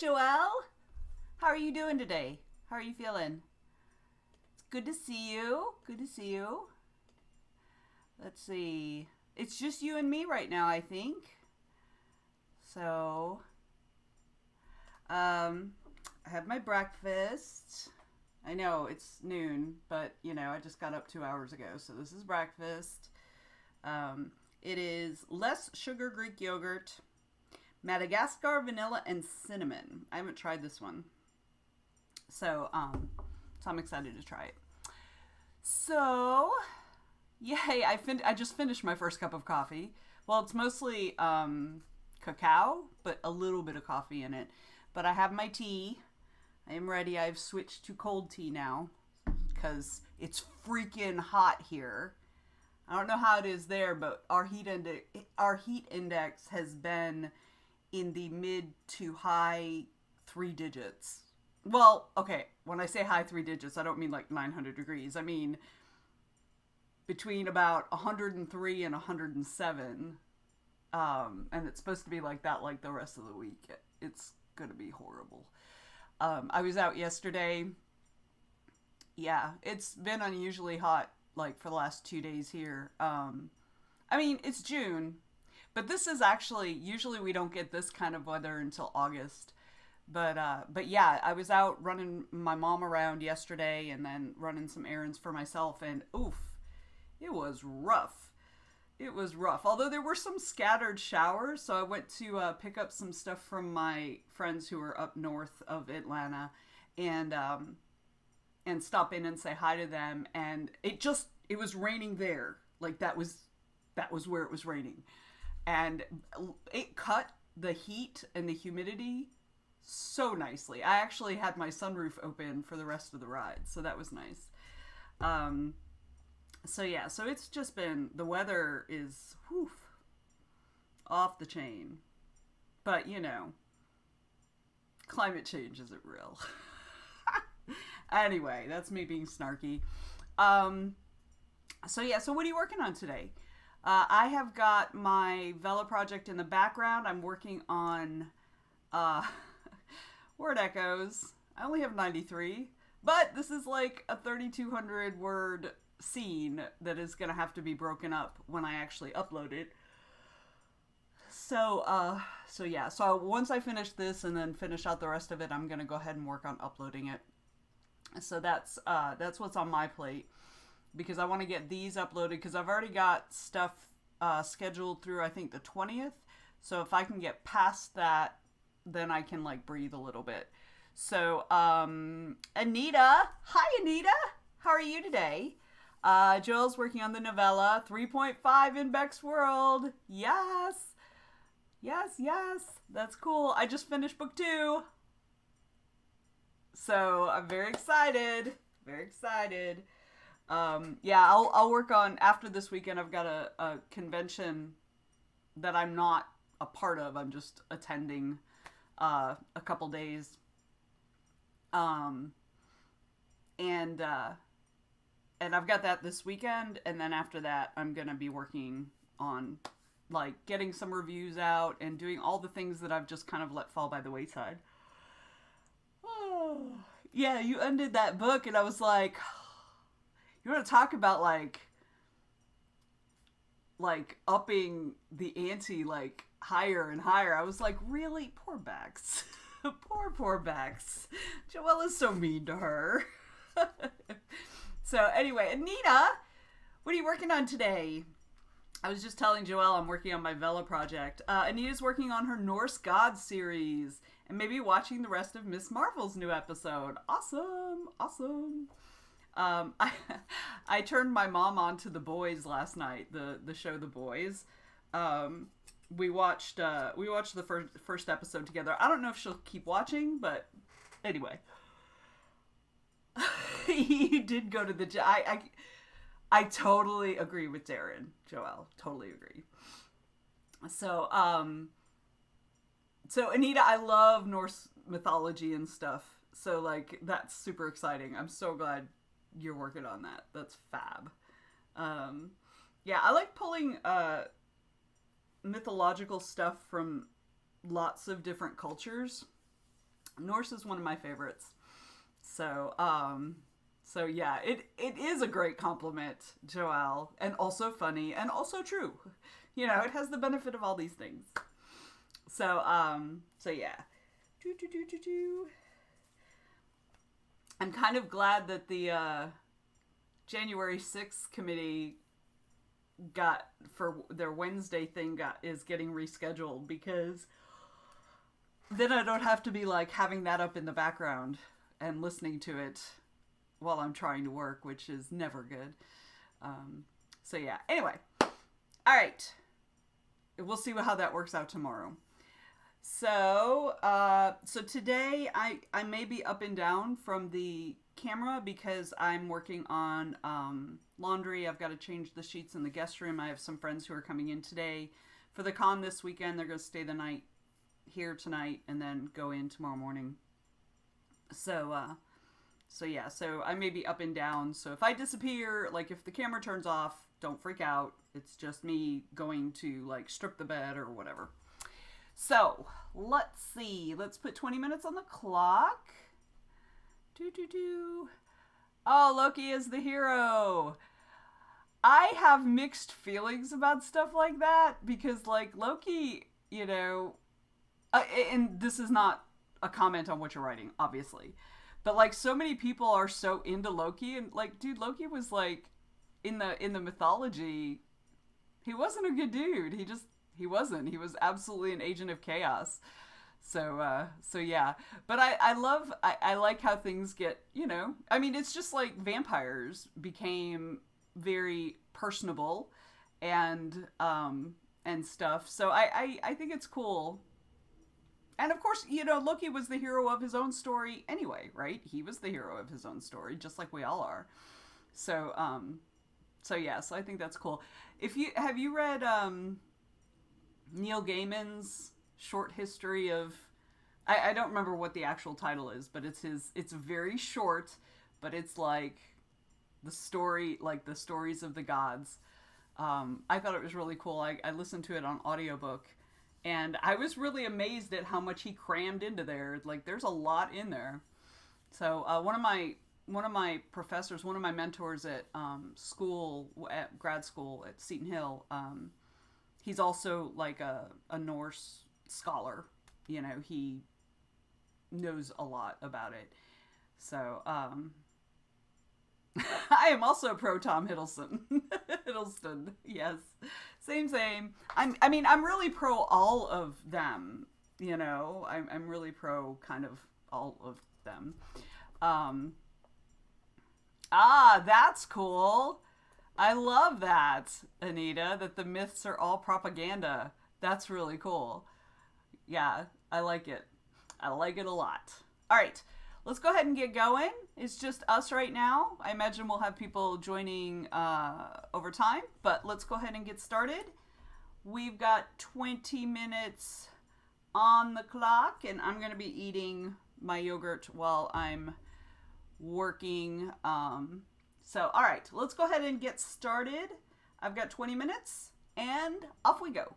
Joelle. How are you doing today? How are you feeling? It's good to see you. Good to see you. Let's see. It's just you and me right now, I think. So, I had my breakfast. I know it's noon, but I just got up 2 hours ago, so this is breakfast. It is less sugar Greek yogurt, Madagascar vanilla, and cinnamon. I haven't tried this one, so I'm excited to try it. So, yay! I just finished my first cup of coffee. Well, it's mostly cacao, but a little bit of coffee in it. But I have my tea. I am ready. I've switched to cold tea now because it's freaking hot here. I don't know how it is there, but our heat index has been in the mid to high 3 digits. Well, okay, when I say high 3 digits, I don't mean like 900 degrees. I mean between about 103 and 107. And it's supposed to be like that like the rest of the week. It's going to be horrible. I was out yesterday. Yeah, it's been unusually hot like for the last 2 days here. I mean, it's June, but this is actually, usually we don't get this kind of weather until August. But yeah, I was out running my mom around yesterday and then running some errands for myself, and oof, it was rough. It was rough. Although there were some scattered showers, so I went to pick up some stuff from my friends who are up north of Atlanta, and stop in and say hi to them. And it was raining there. Like that was where it was raining, and it cut the heat and the humidity so nicely. I actually had my sunroof open for the rest of the ride, so that was nice. So yeah, so it's just been, the weather is off the chain. But climate change isn't real. Anyway, that's me being snarky. So yeah, so what are you working on today? I have got my Vela project in the background. I'm working on word echoes. I only have 93, but this is like a 3,200 word scene that is going to have to be broken up when I actually upload it. So yeah, so once I finish this and then finish out the rest of it, I'm going to go ahead and work on uploading it. So that's what's on my plate, because I want to get these uploaded, because I've already got stuff scheduled through, I think, the 20th. So if I can get past that, then I can like breathe a little bit. So Anita, hi Anita, how are you today? Joel's working on the novella 3.5 in Beck's World. Yes, that's cool. I just finished book 2, so I'm very excited. Yeah, I'll work on, after this weekend. I've got a convention that I'm not a part of. I'm just attending a couple days. And I've got that this weekend, and then after that I'm gonna be working on like getting some reviews out and doing all the things that I've just kind of let fall by the wayside. Oh, yeah, you ended that book and I was like, you want to talk about like upping the ante like higher and higher. I was like, really? Poor Bex. poor Bex. Joella's so mean to her. So anyway, Anita, what are you working on today? I was just telling Joelle I'm working on my Vela project. Anita's working on her Norse Gods series and maybe watching the rest of Miss Marvel's new episode. Awesome. I turned my mom on to The Boys last night, the show The Boys. We watched the first episode together. I don't know if she'll keep watching, but anyway. You did go to the gym. I totally agree with Darren, Joelle. Totally agree. So Anita, I love Norse mythology and stuff. So like that's super exciting. I'm so glad you're working on that. That's fab. Yeah, I like pulling mythological stuff from lots of different cultures. Norse is one of my favorites. So, so yeah, it is a great compliment, Joelle, and also funny and also true. You know, it has the benefit of all these things. So, so yeah. Do, do, do, do, do. I'm kind of glad that the January 6th committee got for their Wednesday thing is getting rescheduled, because then I don't have to be like having that up in the background and listening to it while I'm trying to work, which is never good. So yeah. Anyway, all right. We'll see how that works out tomorrow. So, so today I may be up and down from the camera because I'm working on laundry. I've got to change the sheets in the guest room. I have some friends who are coming in today for the con this weekend. They're going to stay the night here tonight and then go in tomorrow morning. So, so yeah, so I may be up and down. So if I disappear, like if the camera turns off, don't freak out. It's just me going to like strip the bed or whatever. So let's see. Let's put 20 minutes on the clock. Do do do. Oh, Loki is the hero. I have mixed feelings about stuff like that because, like, Loki, you know, and this is not a comment on what you're writing, obviously, but like, so many people are so into Loki, and like, dude, Loki was like in the mythology, he wasn't a good dude. He wasn't. He was absolutely an agent of chaos. So so yeah. But I like how things get, you know. I mean, it's just like vampires became very personable and stuff. So I think it's cool. And of course, you know, Loki was the hero of his own story anyway, right? He was the hero of his own story, just like we all are. So so yeah, so I think that's cool. If you have you read Neil Gaiman's short history of, I don't remember what the actual title is, but it's very short, but it's like the story, like the stories of the gods. I thought it was really cool. I listened to it on audiobook, and I was really amazed at how much he crammed into there. Like, there's a lot in there. So one of my professors, one of my mentors at school, at grad school at Seton Hill, he's also like a Norse scholar. You know, he knows a lot about it. So, I am also pro Tom Hiddleston. Hiddleston, yes, same, same. I mean, I'm really pro all of them. You know, I'm really pro kind of all of them. Um, that's cool. I love that, Anita. That the myths are all propaganda. That's really cool. Yeah, I like it. I like it a lot. All right, let's go ahead and get going. It's just us right now. I imagine we'll have people joining over time, but let's go ahead and get started. We've got 20 minutes on the clock, and I'm going to be eating my yogurt while I'm working. So, all right, let's go ahead and get started. I've got 20 minutes, and off we go.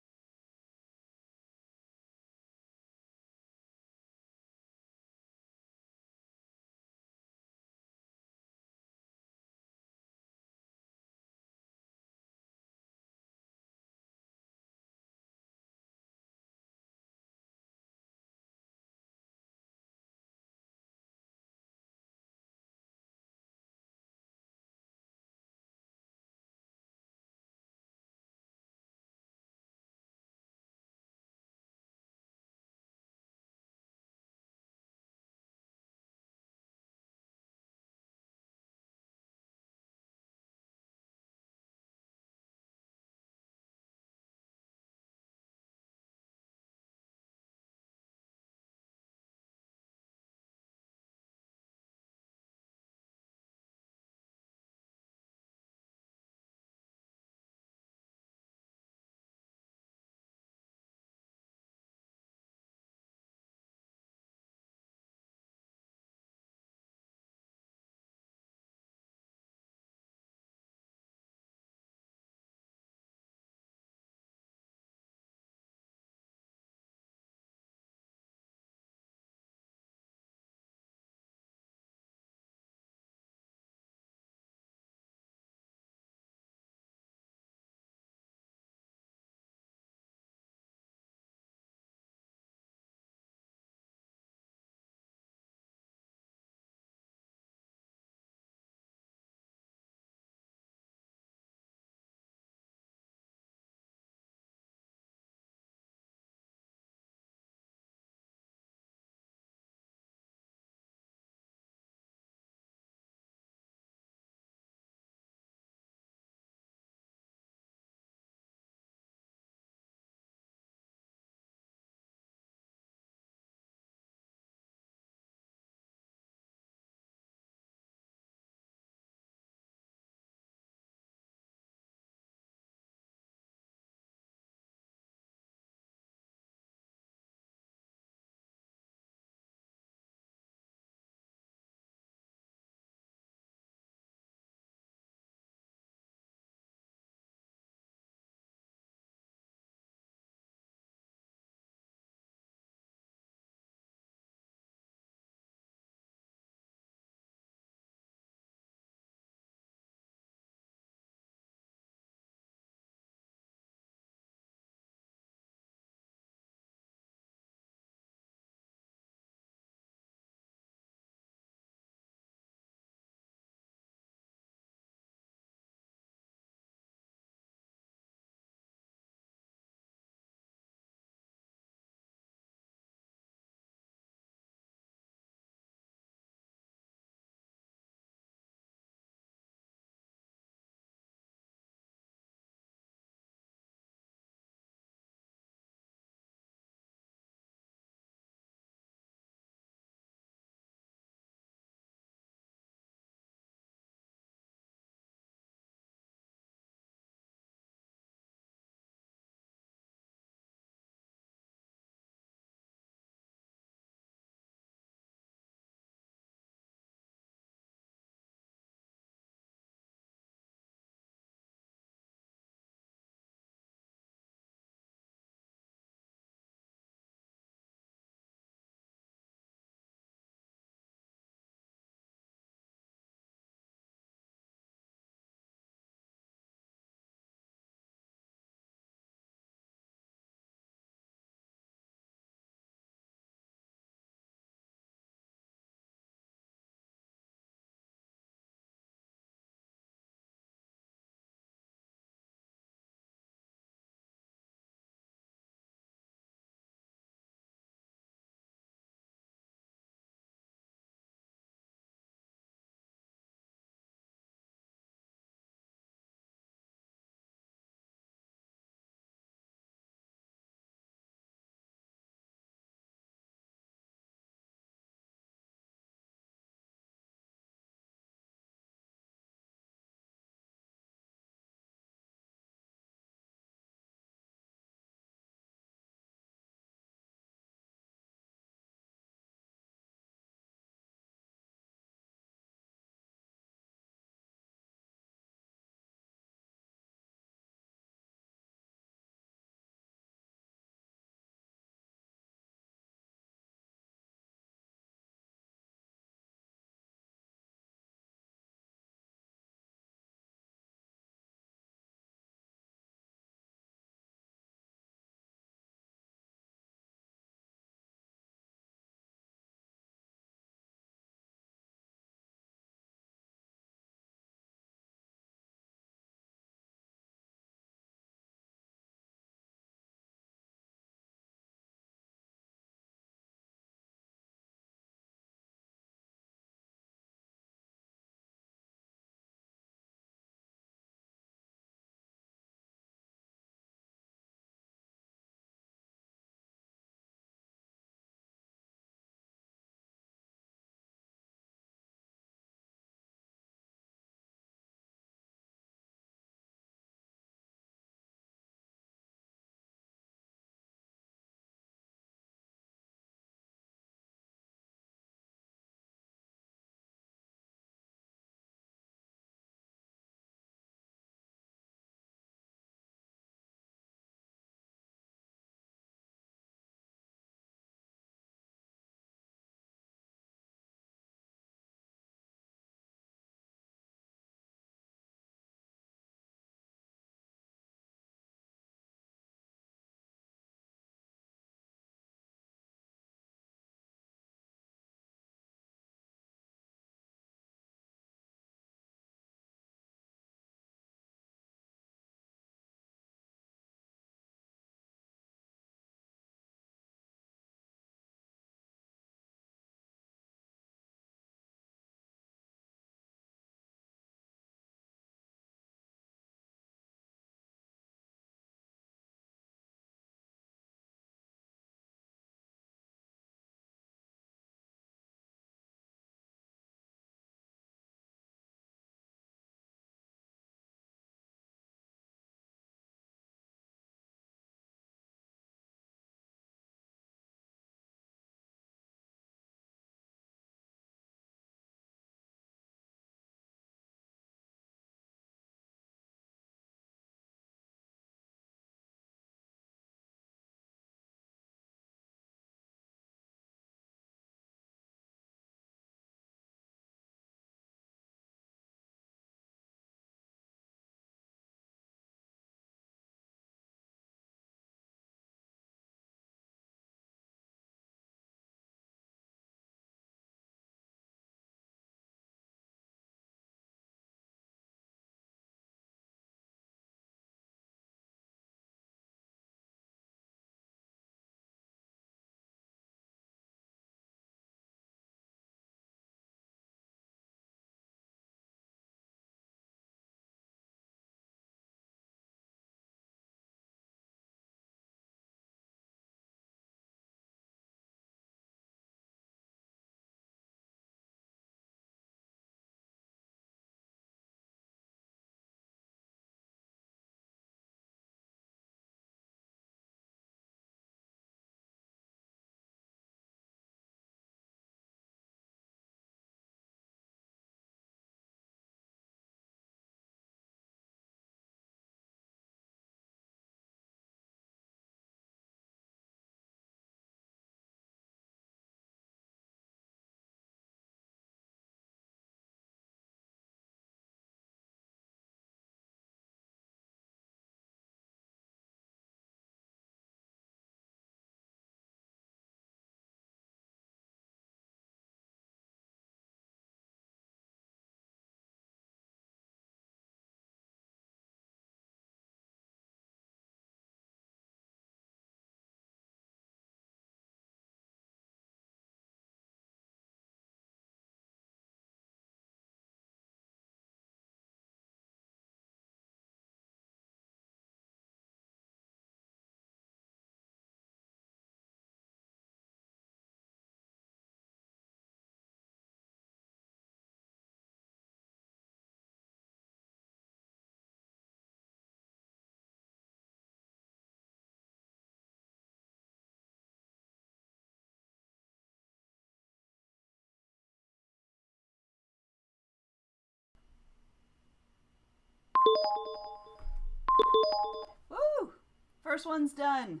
First one's done.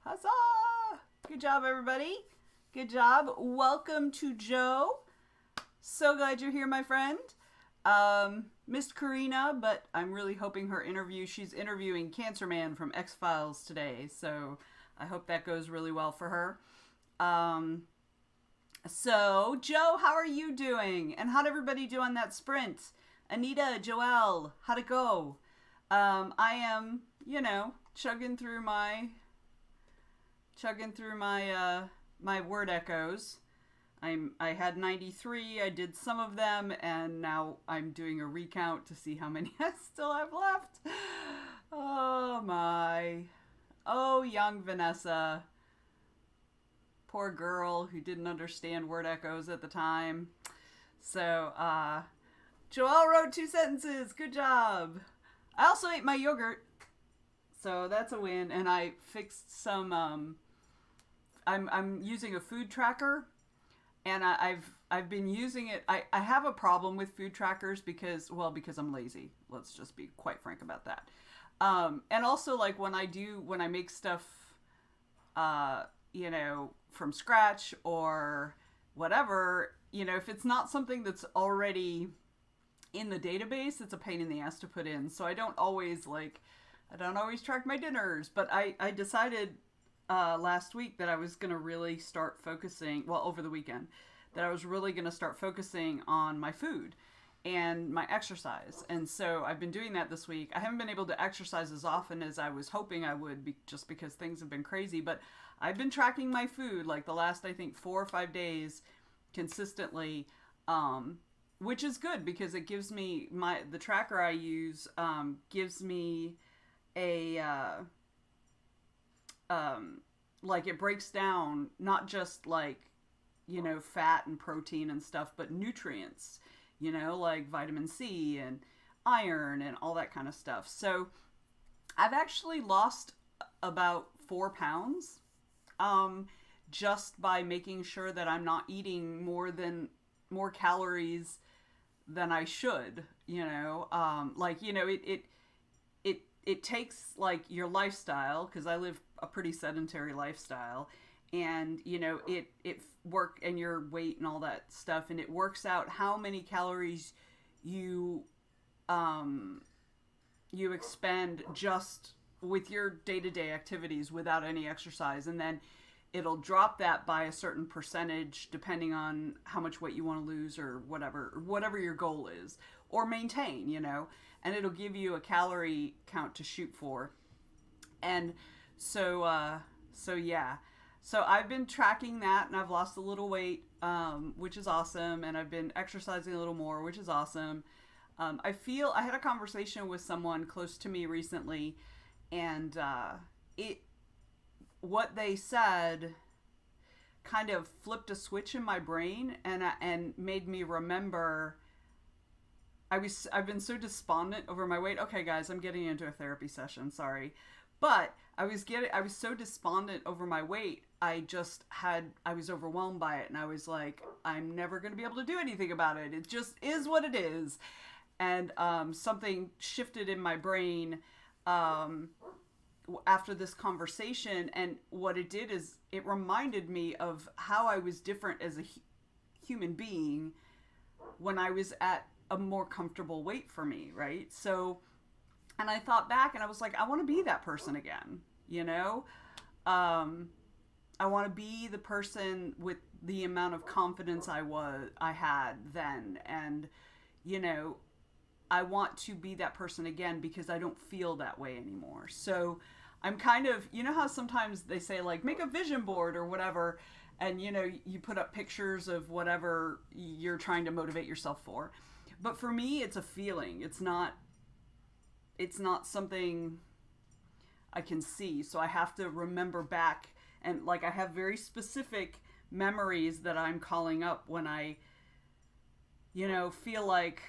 Huzzah! Good job, everybody. Good job. Welcome to Joe. So glad you're here, my friend. Missed Karina, but I'm really hoping her interview, she's interviewing Cancer Man from X-Files today, so I hope that goes really well for her. So, Joe, how are you doing? And how'd everybody do on that sprint? Anita, Joelle, how'd it go? I am, chugging through my my word echoes. I had 93, I did some of them, and now I'm doing a recount to see how many I still have left. Oh my. Oh, young Vanessa. Poor girl who didn't understand word echoes at the time. So, Joelle wrote 2 sentences. Good job. I also ate my yogurt. So that's a win. And I fixed some, I'm using a food tracker. And I've been using it. I have a problem with food trackers because I'm lazy. Let's just be quite frank about that. And also, like, when I make stuff, from scratch or whatever, if it's not something that's already in the database, it's a pain in the ass to put in. So I don't always track my dinners. But I decided last week that I was going to really start focusing, over the weekend, that I was really going to start focusing on my food and my exercise. And so I've been doing that this week. I haven't been able to exercise as often as I was hoping I would, just because things have been crazy, but I've been tracking my food like the last, I think, 4 or 5 days consistently, which is good because it gives me the tracker I use, gives me a, it breaks down not just fat and protein and stuff, but nutrients, like vitamin C and iron and all that kind of stuff. So I've actually lost about 4 pounds, just by making sure that I'm not eating more calories than I should, it takes your lifestyle, because I live a pretty sedentary lifestyle, and it work, and your weight and all that stuff, and it works out how many calories you expend just with your day-to-day activities without any exercise, and then it'll drop that by a certain percentage depending on how much weight you want to lose or whatever your goal is, or maintain, and it'll give you a calorie count to shoot for. And so yeah. So I've been tracking that, and I've lost a little weight, which is awesome, and I've been exercising a little more, which is awesome. I had a conversation with someone close to me recently, and what they said kind of flipped a switch in my brain and made me remember. I've been so despondent over my weight. Okay, guys, I'm getting into a therapy session. Sorry. But I was so despondent over my weight. I was overwhelmed by it, and I was like, I'm never going to be able to do anything about it. It just is what it is. And something shifted in my brain after this conversation, and what it did is it reminded me of how I was different as a human being when I was at a more comfortable weight for me, right? So, and I thought back, and I was like, I want to be that person again, I want to be the person with the amount of confidence I had then, and I want to be that person again because I don't feel that way anymore. So I'm kind of, how sometimes they say make a vision board or whatever, and you put up pictures of whatever you're trying to motivate yourself for. But for me, it's a feeling. It's not something I can see. So I have to remember back, and I have very specific memories that I'm calling up when I, feel like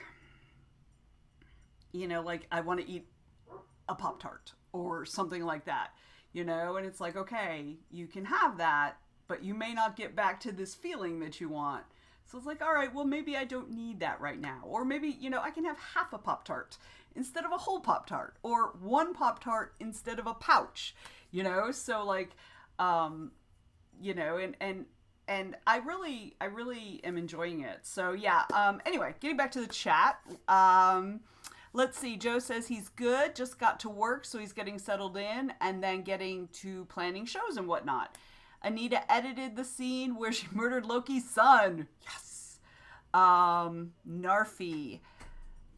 I want to eat a Pop-Tart or something like that, and it's like, okay, you can have that, but you may not get back to this feeling that you want. So it's like, all right, well, maybe I don't need that right now. Or maybe, I can have half a Pop-Tart instead of a whole Pop-Tart, or one Pop-Tart instead of a pouch, So like, um, and I really am enjoying it. So yeah. Anyway, getting back to the chat. Let's see. Joe says he's good. Just got to work, so he's getting settled in, and then getting to planning shows and whatnot. Anita edited the scene where she murdered Loki's son. Yes. Narfi.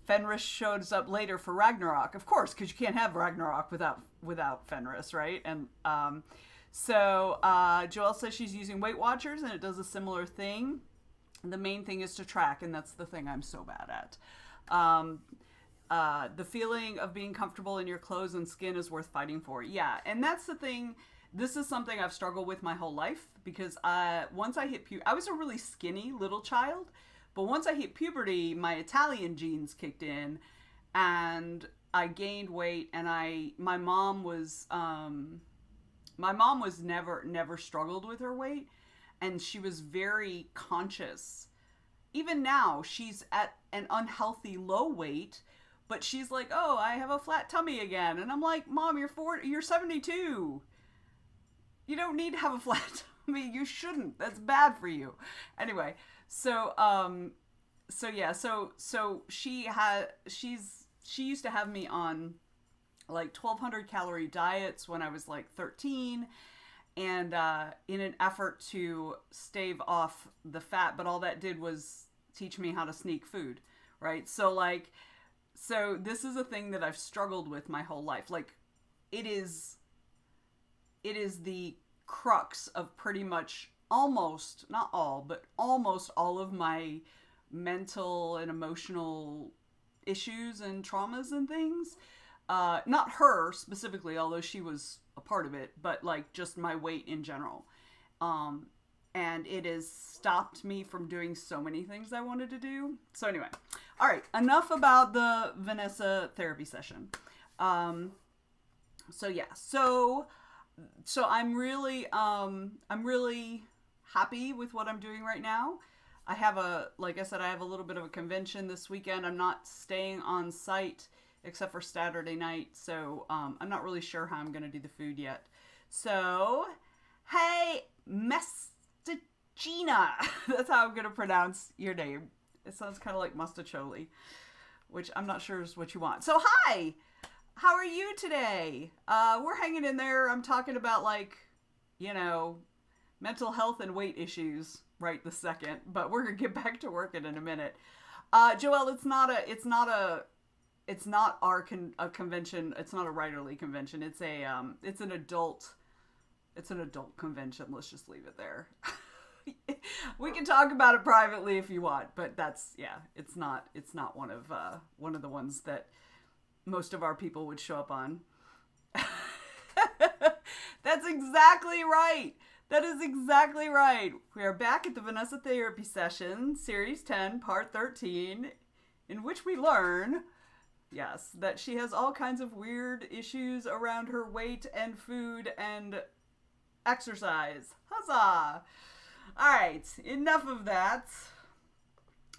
Fenris shows up later for Ragnarok, of course, because you can't have Ragnarok without Fenris, right? And so Joelle says she's using Weight Watchers, and it does a similar thing. The main thing is to track, and that's the thing I'm so bad at. The feeling of being comfortable in your clothes and skin is worth fighting for. Yeah, and that's the thing. This is something I've struggled with my whole life, because once I hit I was a really skinny little child. But once I hit puberty, my Italian genes kicked in, and I gained weight. And my mom was never struggled with her weight, and she was very conscious. Even now, she's at an unhealthy low weight, but she's like, "Oh, I have a flat tummy again," and I'm like, "Mom, you're 72. You don't need to have a flat tummy. You shouldn't. That's bad for you." Anyway. So she used to have me on like 1,200 calorie diets when I was like 13, and in an effort to stave off the fat, but all that did was teach me how to sneak food, right? So this is a thing that I've struggled with my whole life. Like, it is the crux of pretty much almost, not all, but almost all of my mental and emotional issues and traumas and things. Not her specifically, although she was a part of it, but like just my weight in general. And it has stopped me from doing so many things I wanted to do. So anyway, all right, enough about the Vanessa therapy session. So I'm really happy with what I'm doing right now. Like I said, I have a little bit of a convention this weekend. I'm not staying on site except for Saturday night, so I'm not really sure how I'm going to do the food yet. So, hey, Mestachina. That's how I'm going to pronounce your name. It sounds kind of like Mustacholi, which I'm not sure is what you want. So, hi! How are you today? We're hanging in there. I'm talking about mental health and weight issues right this second, but we're gonna get back to working in a minute. Joelle, it's not our convention. It's not a writerly convention. It's an adult convention. Let's just leave it there. We can talk about it privately if you want, but it's not one of the ones that most of our people would show up on. That's exactly right. That is exactly right. We are back at the Vanessa Therapy Session, Series 10, Part 13, in which we learn, yes, that she has all kinds of weird issues around her weight and food and exercise. Huzzah! All right, enough of that.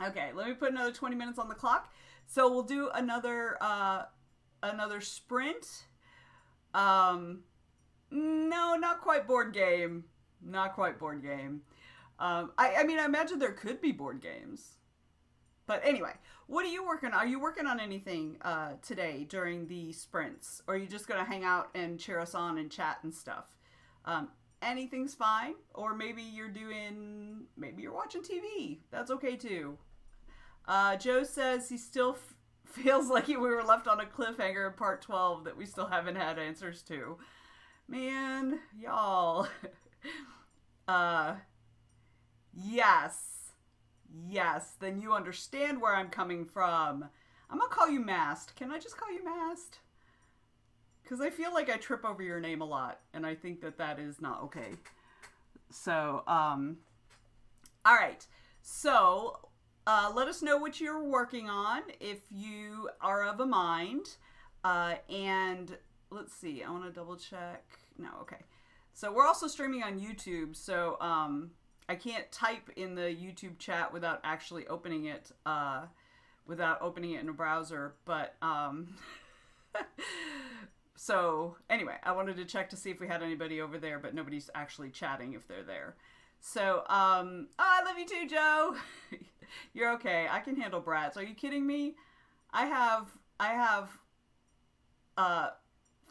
Okay, let me put another 20 minutes on the clock. So we'll do another sprint. No, not quite board game. Not quite board game. I mean, I imagine there could be board games. But anyway, what are you working on? Are you working on anything today during the sprints? Or are you just going to hang out and cheer us on and chat and stuff? Anything's fine. Or maybe you're watching TV. That's okay too. Joe says he still feels like we were left on a cliffhanger in part 12 that we still haven't had answers to. Man, y'all. Yes, then you understand where I'm coming from. I'm gonna call you Mast. Can I just call you Mast? Because I feel like I trip over your name a lot, and I think that is not okay. So, alright. So, let us know what you're working on if you are of a mind. And let's see, I want to double check. No, okay. So we're also streaming on YouTube, so I can't type in the YouTube chat without actually opening it, in a browser, but So anyway, I wanted to check to see if we had anybody over there, but nobody's actually chatting if they're there. So, oh, I love you too, Joe. You're okay. I can handle brats. Are you kidding me? I have uh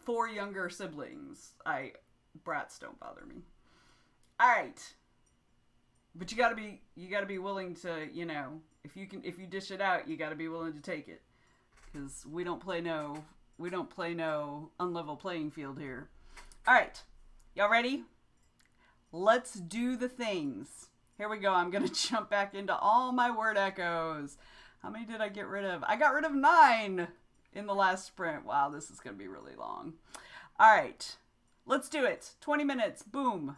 4 younger siblings. Brats don't bother me. All right. But you got to be willing to, if you dish it out, you got to be willing to take it cuz we don't play no unlevel playing field here. All right. Y'all ready? Let's do the things. Here we go. I'm going to jump back into all my word echoes. How many did I get rid of? I got rid of 9 in the last sprint. Wow, this is going to be really long. All right. Let's do it. 20 minutes. Boom.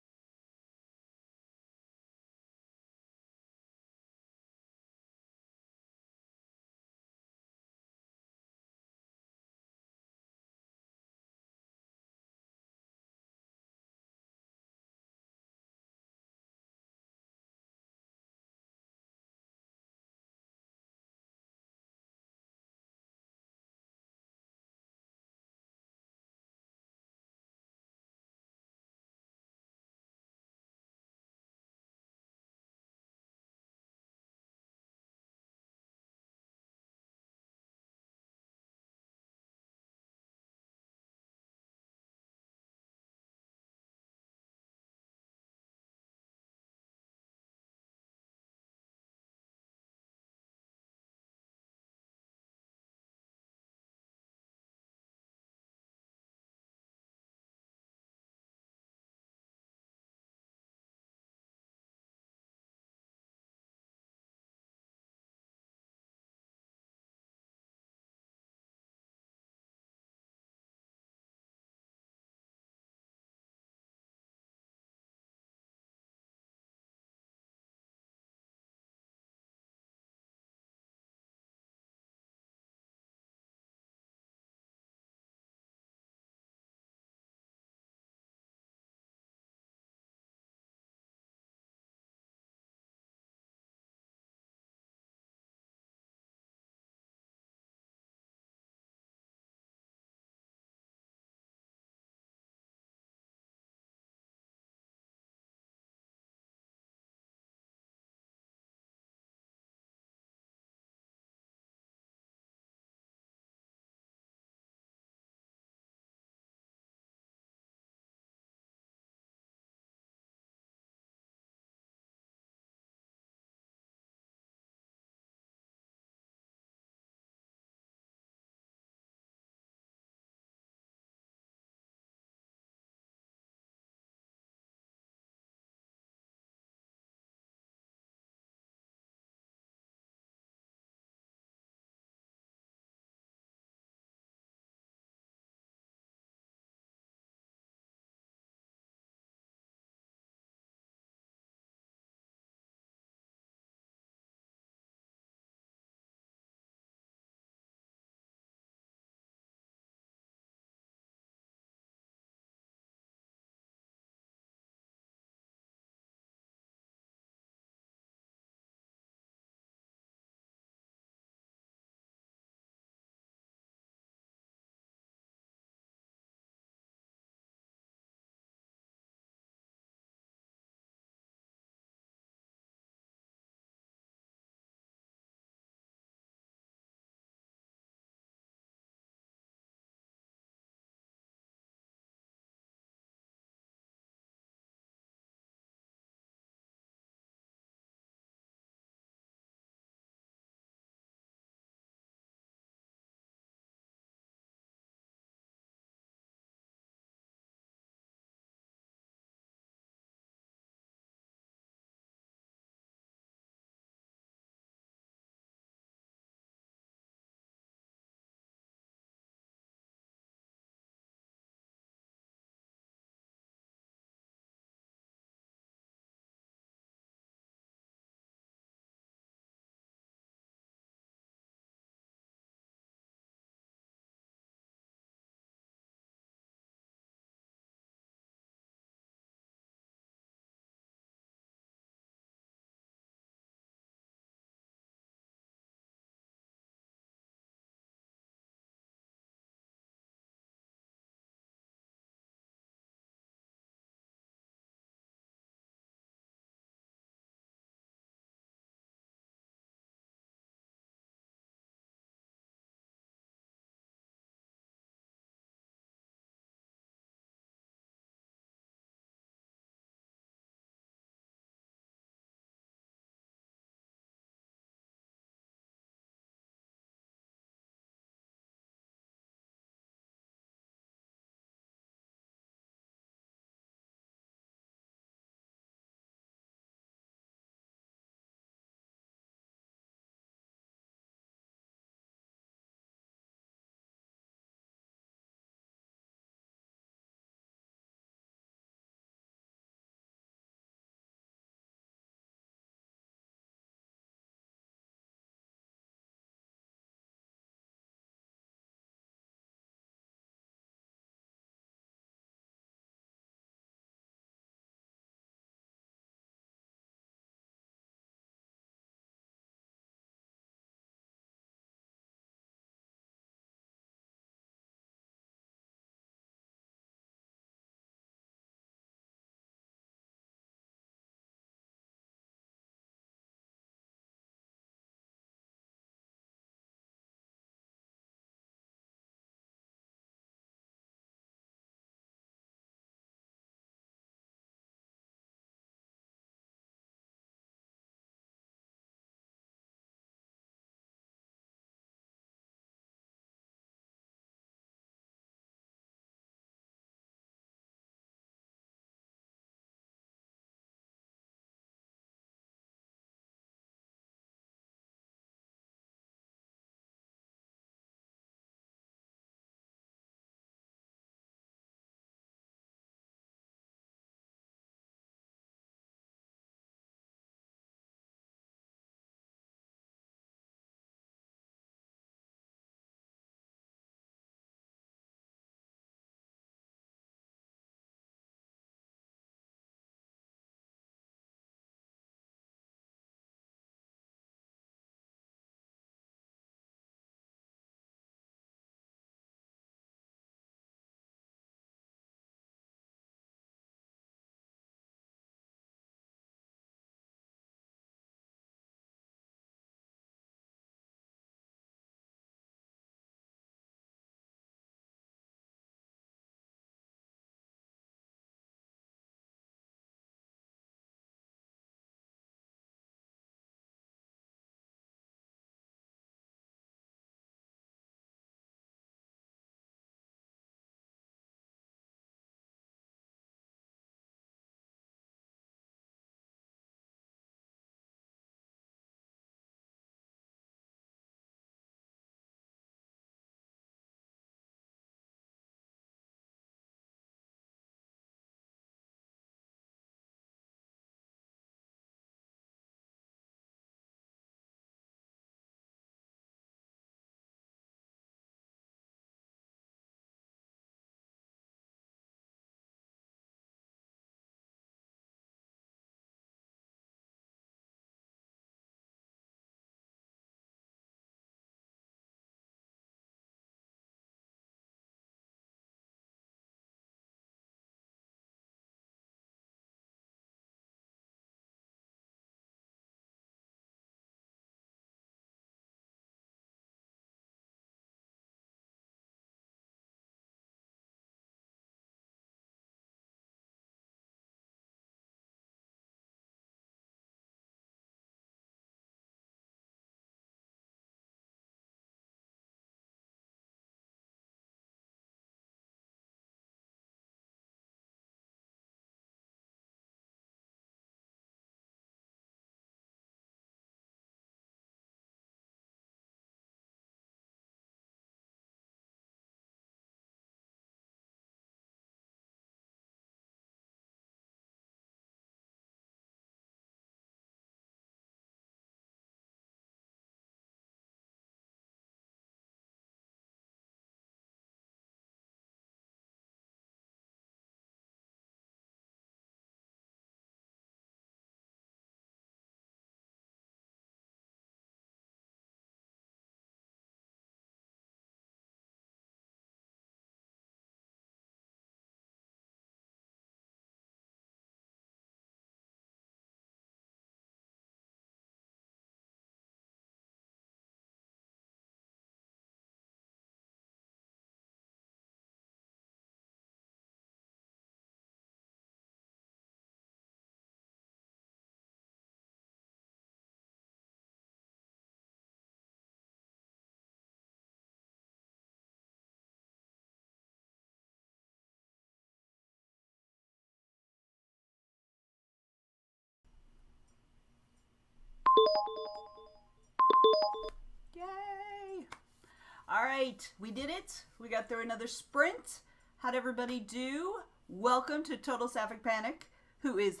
right, we did it. We got through another sprint. How'd everybody do? Welcome to Total Sapphic Panic, who is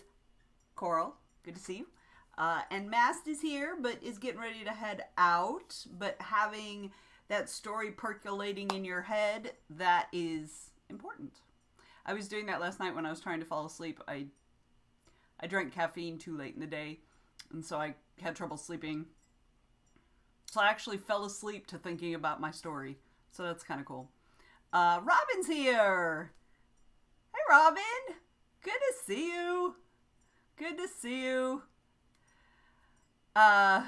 Coral. Good to see you. And Mast is here, but is getting ready to head out. But having that story percolating in your head, that is important. I was doing that last night when I was trying to fall asleep. I drank caffeine too late in the day, and so I had trouble sleeping. So I actually fell asleep to thinking about my story. So that's kind of cool. Robin's here. Hey, Robin. Good to see you. Good to see you. I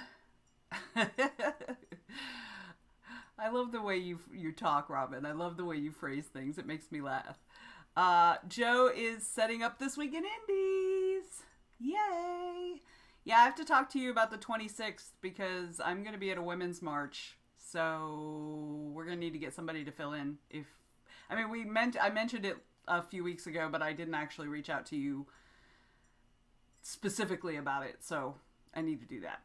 love the way you talk, Robin. I love the way you phrase things. It makes me laugh. Joe is setting up This Week in Indies. Yay. Yeah, I have to talk to you about the 26th because I'm going to be at a women's march. So we're going to need to get somebody to fill in. I mentioned it a few weeks ago, but I didn't actually reach out to you specifically about it. So I need to do that.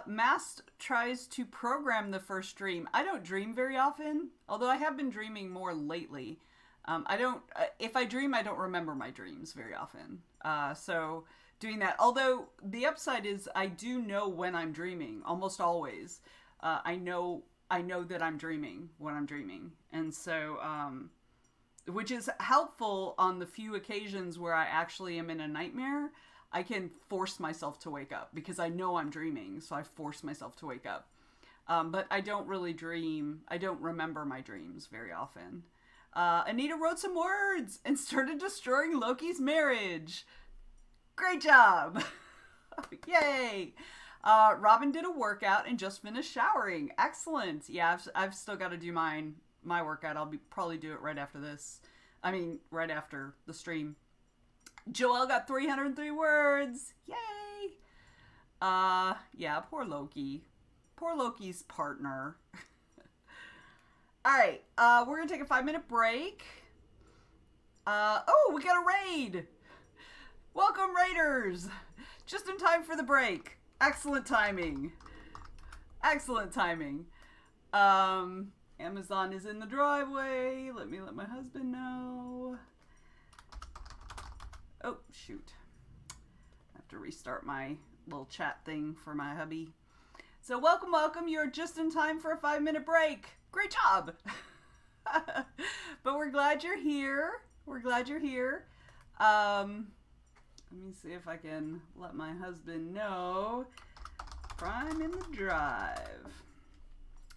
Mast tries to program the first dream. I don't dream very often, although I have been dreaming more lately. If I dream, I don't remember my dreams very often. So doing that, although the upside is I do know when I'm dreaming, almost always. I know that I'm dreaming when I'm dreaming. And so, which is helpful on the few occasions where I actually am in a nightmare. I can force myself to wake up because I know I'm dreaming, so I force myself to wake up. But I don't really dream. I don't remember my dreams very often. Anita wrote some words and started destroying Loki's marriage. Great job! Yay! Robin did a workout and just finished showering. Excellent. Yeah, I've still got to do my workout. I'll probably do it right after this. Right after the stream. Joelle got 303 words. Yay! Yeah, poor Loki. Poor Loki's partner. Alright, we're gonna take a 5-minute break. We got a raid! Welcome, raiders! Just in time for the break. Excellent timing. Excellent timing. Amazon is in the driveway. Let my husband know. Oh, shoot. I have to restart my little chat thing for my hubby. So welcome. You're just in time for a 5-minute break. Great job. But we're glad you're here. Let me see if I can let my husband know. Prime in the drive.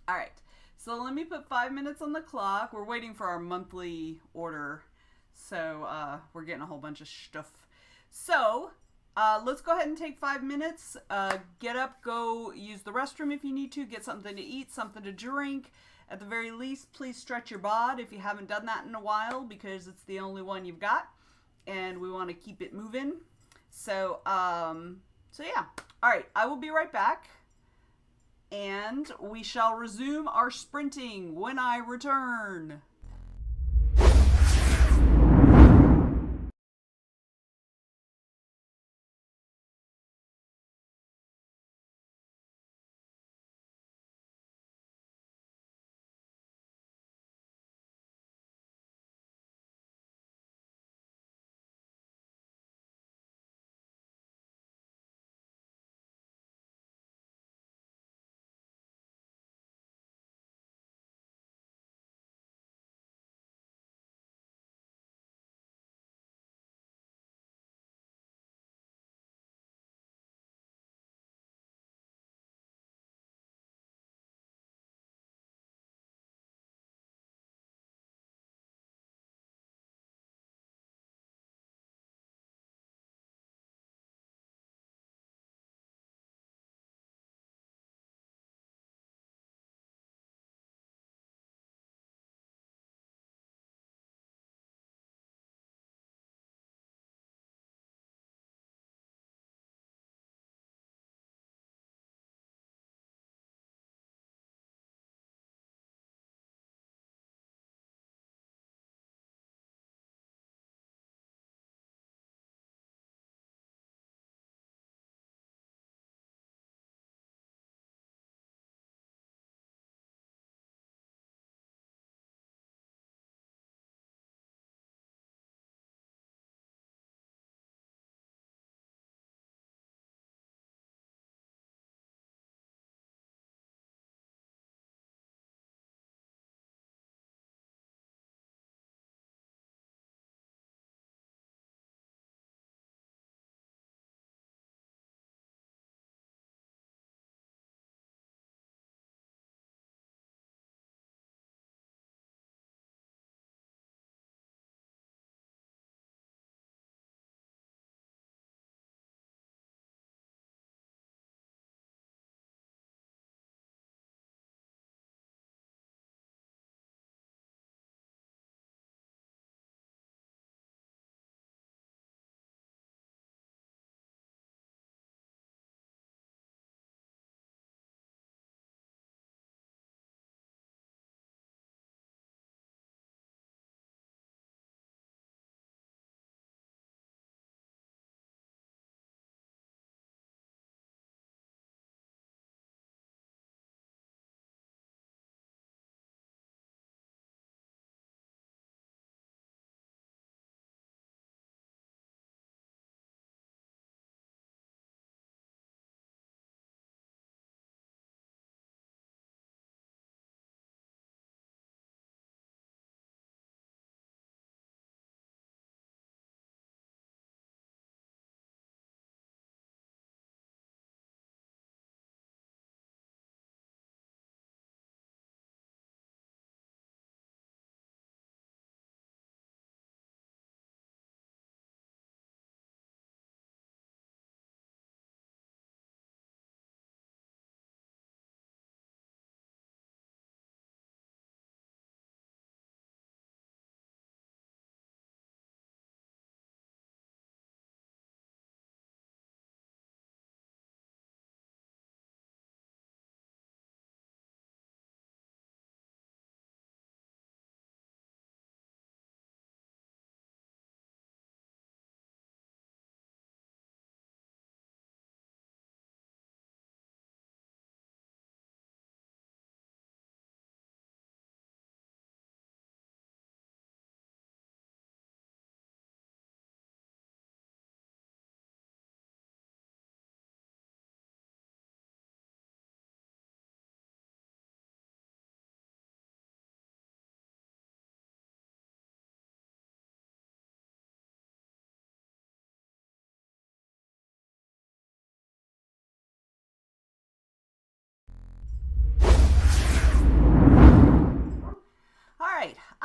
All right. So let me put 5 minutes on the clock. We're waiting for our monthly order. So we're getting a whole bunch of stuff. So let's go ahead and take 5 minutes. Get up, go use the restroom if you need to. Get something to eat, something to drink. At the very least, please stretch your bod if you haven't done that in a while because it's the only one you've got. And we want to keep it moving. So yeah. All right, I will be right back. And we shall resume our sprinting when I return.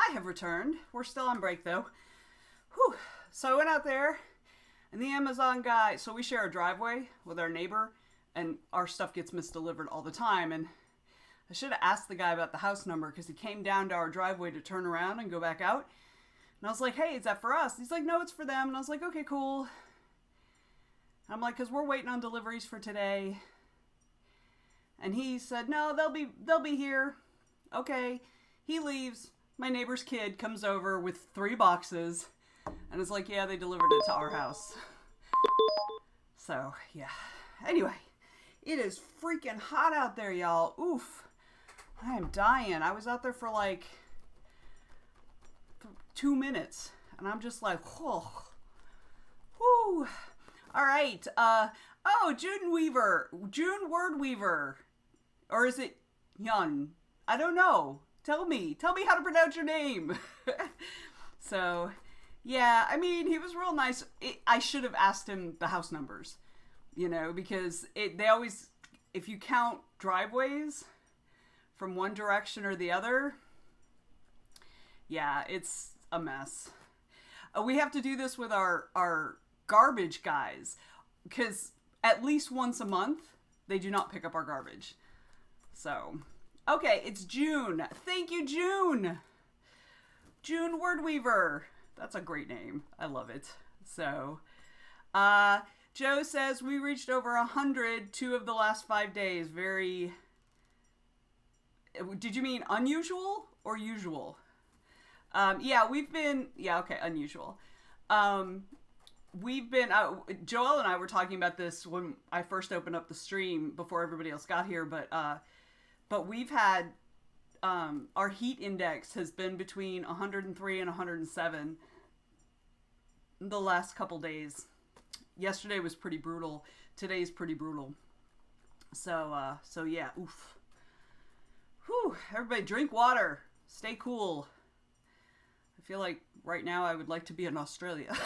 I have returned. We're still on break though. Whew. So I went out there, and the Amazon guy. So we share a driveway with our neighbor, and our stuff gets misdelivered all the time. And I should have asked the guy about the house number because he came down to our driveway to turn around and go back out. And I was like, "Hey, is that for us?" He's like, "No, it's for them." And I was like, "Okay, cool." And I'm like, "Cause we're waiting on deliveries for today." And he said, "No, they'll be here." Okay. He leaves. My neighbor's kid comes over with 3 boxes and is like, "Yeah, they delivered it to our house." So, yeah. Anyway, it is freaking hot out there, y'all. Oof. I am dying. I was out there for like 2 minutes and I'm just like, whoa. Whoo. All right. Oh, June Word Weaver. Or is it Yun? I don't know. Tell me how to pronounce your name. So, yeah, I mean, he was real nice. I should have asked him the house numbers, because they always, if you count driveways from one direction or the other, yeah, it's a mess. We have to do this with our garbage guys, because at least once a month, they do not pick up our garbage. So, okay, it's June. Thank you, June. June Wordweaver. That's a great name. I love it. So, Joe says we reached over 100 2 of the last 5 days. Very. Did you mean unusual or usual? Yeah, we've been. Yeah, okay, unusual. We've been. Joel and I were talking about this when I first opened up the stream before everybody else got here, but we've had. Our heat index has been between 103 and 107 the last couple days. Yesterday was pretty brutal. Today's pretty brutal. So yeah, oof. Whew, everybody drink water. Stay cool. I feel like right now I would like to be in Australia.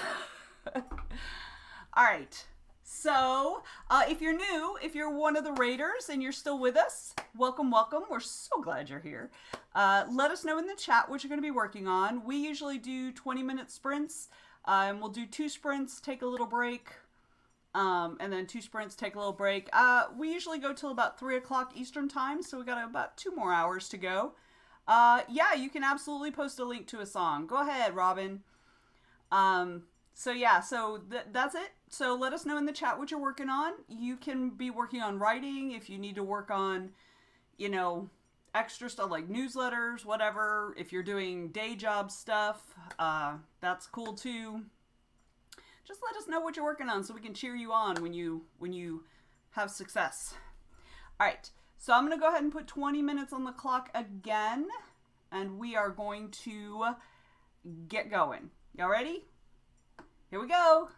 All right. So, if you're new, if you're one of the raiders and you're still with us, welcome, welcome. We're so glad you're here. Let us know in the chat what you're going to be working on. We usually do 20-minute sprints, and we'll do 2 sprints, take a little break, and then 2 sprints, take a little break. We usually go till about 3 o'clock Eastern time, so we got about 2 more hours to go. Yeah, you can absolutely post a link to a song. Go ahead, Robin. So yeah, that's it. So let us know in the chat what you're working on. You can be working on writing if you need to work on, extra stuff like newsletters, whatever. If you're doing day job stuff, that's cool too. Just let us know what you're working on so we can cheer you on when you have success. All right, so I'm going to go ahead and put 20 minutes on the clock again, and we are going to get going. Y'all ready? Here we go.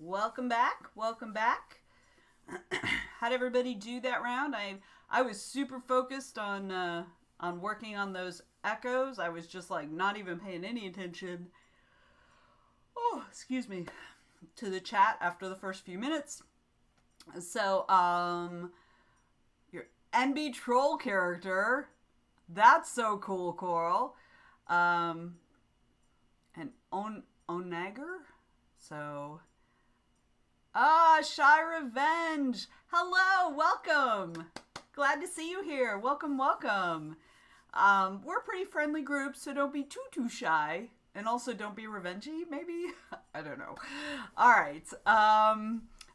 Welcome back. Welcome back. How'd everybody do that round? I was super focused on working on those echoes. I was just like not even paying any attention. Oh, excuse me, to the chat after the first few minutes. So, your NB Troll character, that's so cool, Coral. And Onager? So, Shy Revenge. Hello, welcome. Glad to see you here. Welcome, welcome. We're a pretty friendly group, so don't be too shy. And also don't be revengey, maybe? I don't know. All right.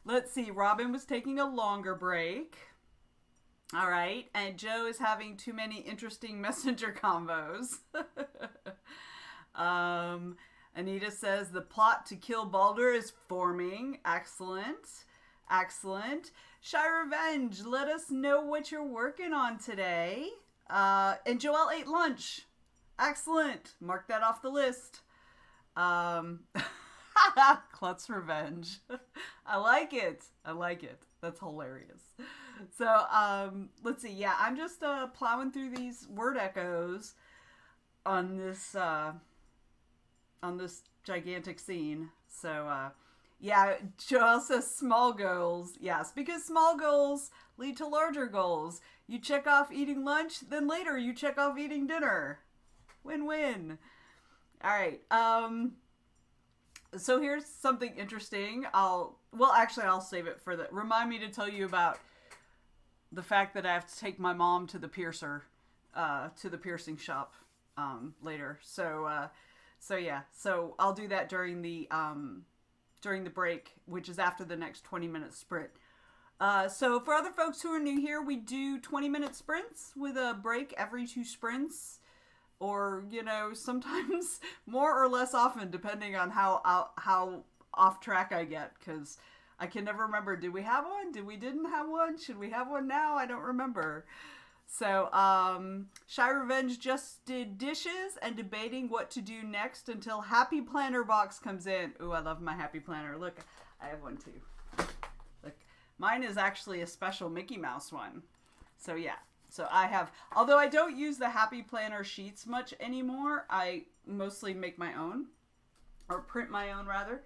Let's see. Robin was taking a longer break. All right. And Joe is having too many interesting messenger combos. Anita says the plot to kill Baldur is forming. Excellent. Excellent. Shy Revenge, let us know what you're working on today. And Joelle ate lunch. Excellent. Mark that off the list. Klutz Revenge. I like it. I like it. That's hilarious. So, let's see. Yeah, I'm just plowing through these word echoes on this gigantic scene. So, yeah, Joel says small goals. Yes, because small goals lead to larger goals. You check off eating lunch, then later you check off eating dinner. Win-win. All right. So here's something interesting. I'll save it for remind me to tell you about the fact that I have to take my mom to the piercer, to the piercing shop, later. So yeah. So I'll do that during the break, which is after the next 20-minute sprint. So for other folks who are new here, we do 20-minute sprints with a break every 2 sprints. Or, sometimes more or less often, depending on how off track I get. Because I can never remember, did we have one? Didn't have one? Should we have one now? I don't remember. So, Shy Revenge just did dishes and debating what to do next until Happy Planner box comes in. Ooh, I love my Happy Planner. Look, I have one too. Look, mine is actually a special Mickey Mouse one. So, yeah. So I have, although I don't use the Happy Planner sheets much anymore, I mostly make my own, or print my own rather.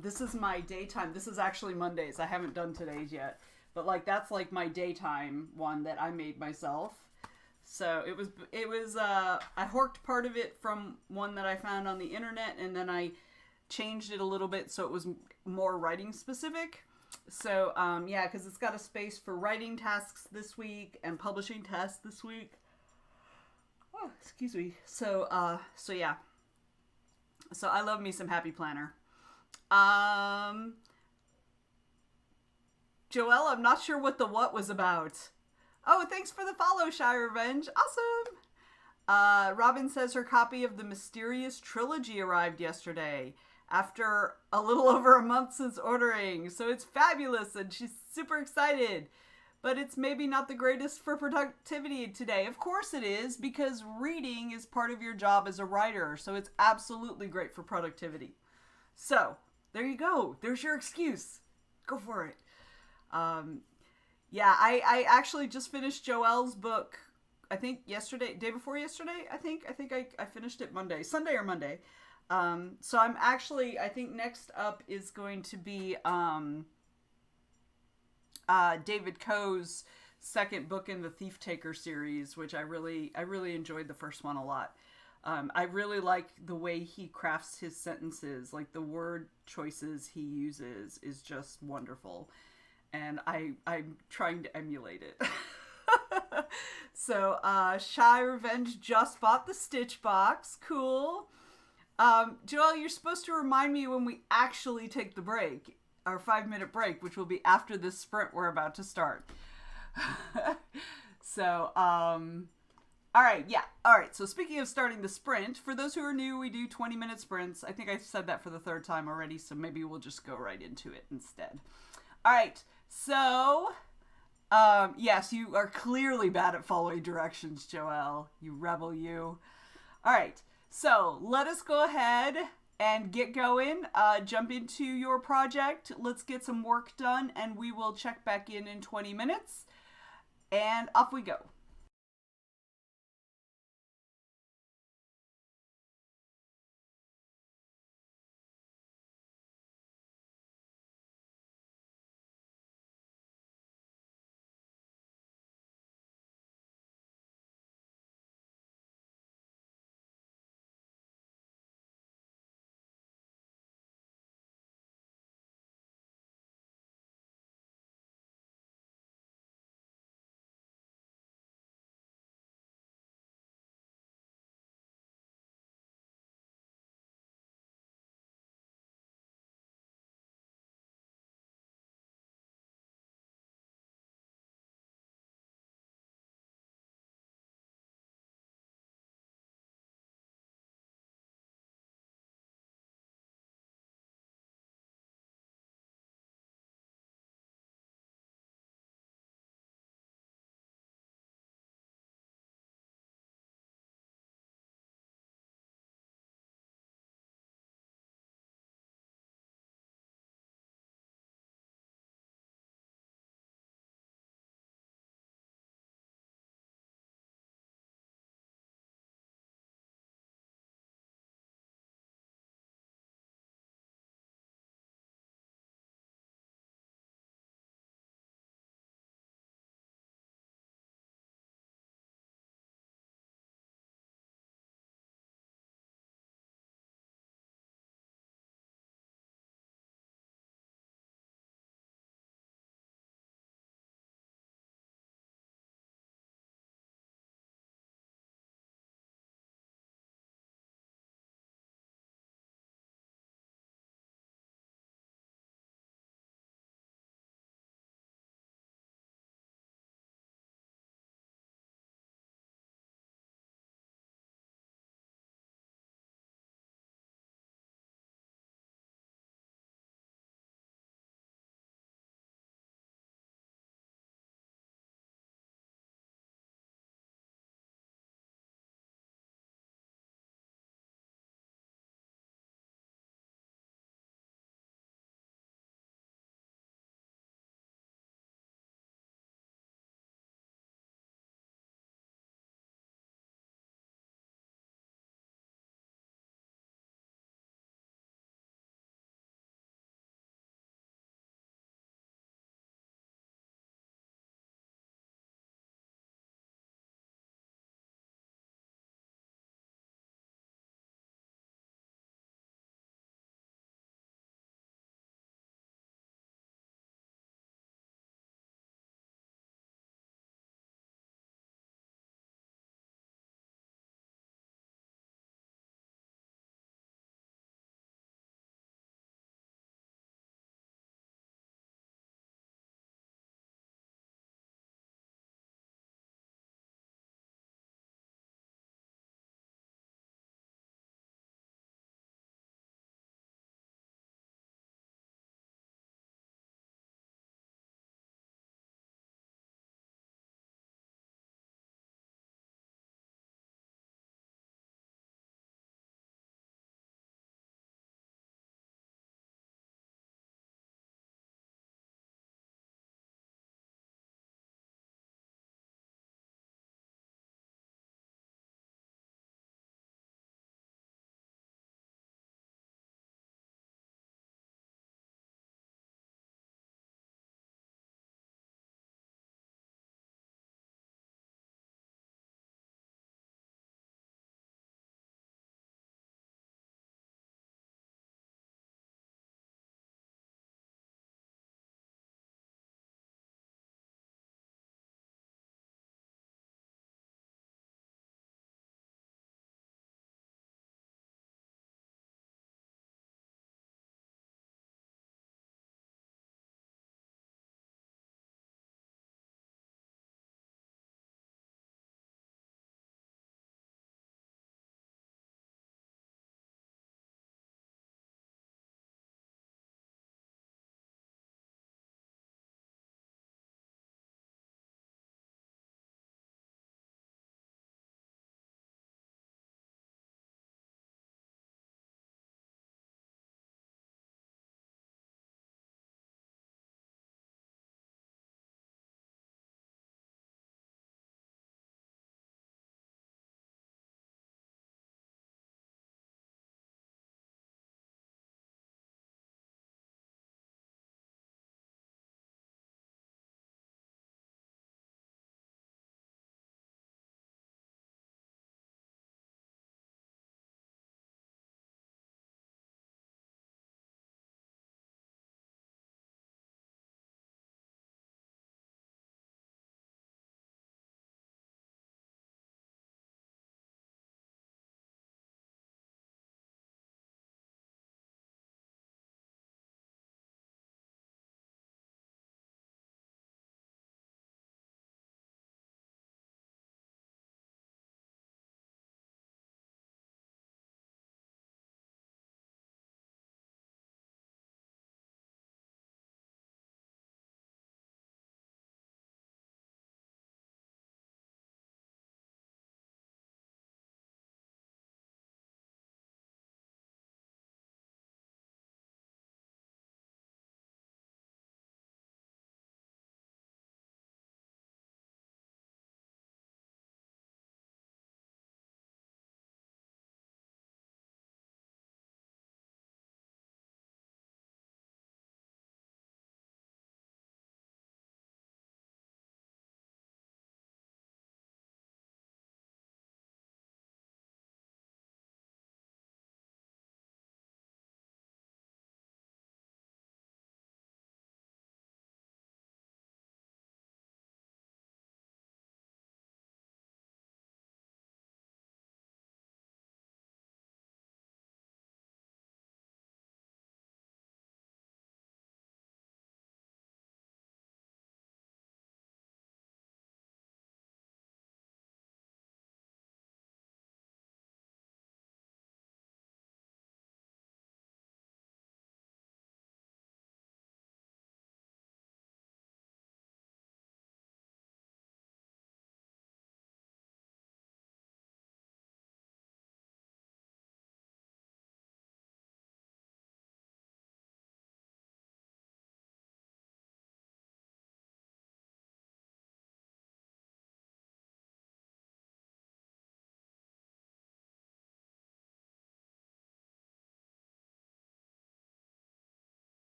This is my daytime. This is actually Mondays. I haven't done today's yet, but that's my daytime one that I made myself. So it was, I horked part of it from one that I found on the internet, and then I changed it a little bit so it was more writing specific. So, yeah, because it's got a space for writing tasks this week and publishing tasks this week. Oh, excuse me. So yeah. So I love me some Happy Planner. Joelle, I'm not sure what the what was about. Oh, thanks for the follow, Shy Revenge. Awesome. Robin says her copy of the Mysterious Trilogy arrived yesterday. After a little over a month since ordering. So it's fabulous and she's super excited. But it's maybe not the greatest for productivity today. Of course it is, because reading is part of your job as a writer. So it's absolutely great for productivity. So, there you go. There's your excuse. Go for it. Yeah, I actually just finished Joelle's book, I think yesterday, day before yesterday, I think I finished it Sunday or Monday. So I'm actually, I think next up is going to be, David Coe's second book in the Thief Taker series, which I really enjoyed the first one a lot. I really like the way he crafts his sentences, like the word choices he uses is just wonderful. And I'm trying to emulate it. So, Shy Revenge just bought the Stitch box. Cool. Joelle, you're supposed to remind me when we actually take the break, our 5-minute break, which will be after this sprint we're about to start. So, all right, yeah. All right, so speaking of starting the sprint, for those who are new, we do 20-minute sprints. I think I said that for the 3rd time already, so maybe we'll just go right into it instead. All right, so, yes, you are clearly bad at following directions, Joelle. You rebel, you. All right. So let us go ahead and get going. Jump into your project. Let's get some work done, and we will check back in 20 minutes. And off we go.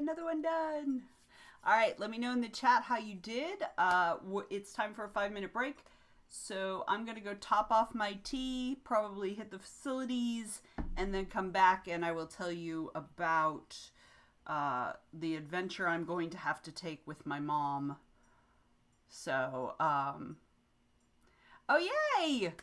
another one done. All right, let me know in the chat how you did. It's time for a 5-minute break. So I'm going to go top off my tea, probably hit the facilities, and then come back and I will tell you about the adventure I'm going to have to take with my mom. So, oh, yay!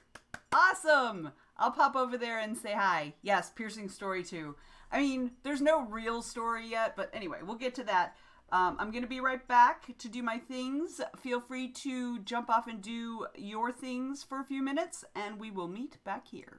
Awesome! I'll pop over there and say hi. Yes, piercing story too. I mean, there's no real story yet, but anyway, we'll get to that. I'm going to be right back to do my things. Feel free to jump off and do your things for a few minutes, and we will meet back here.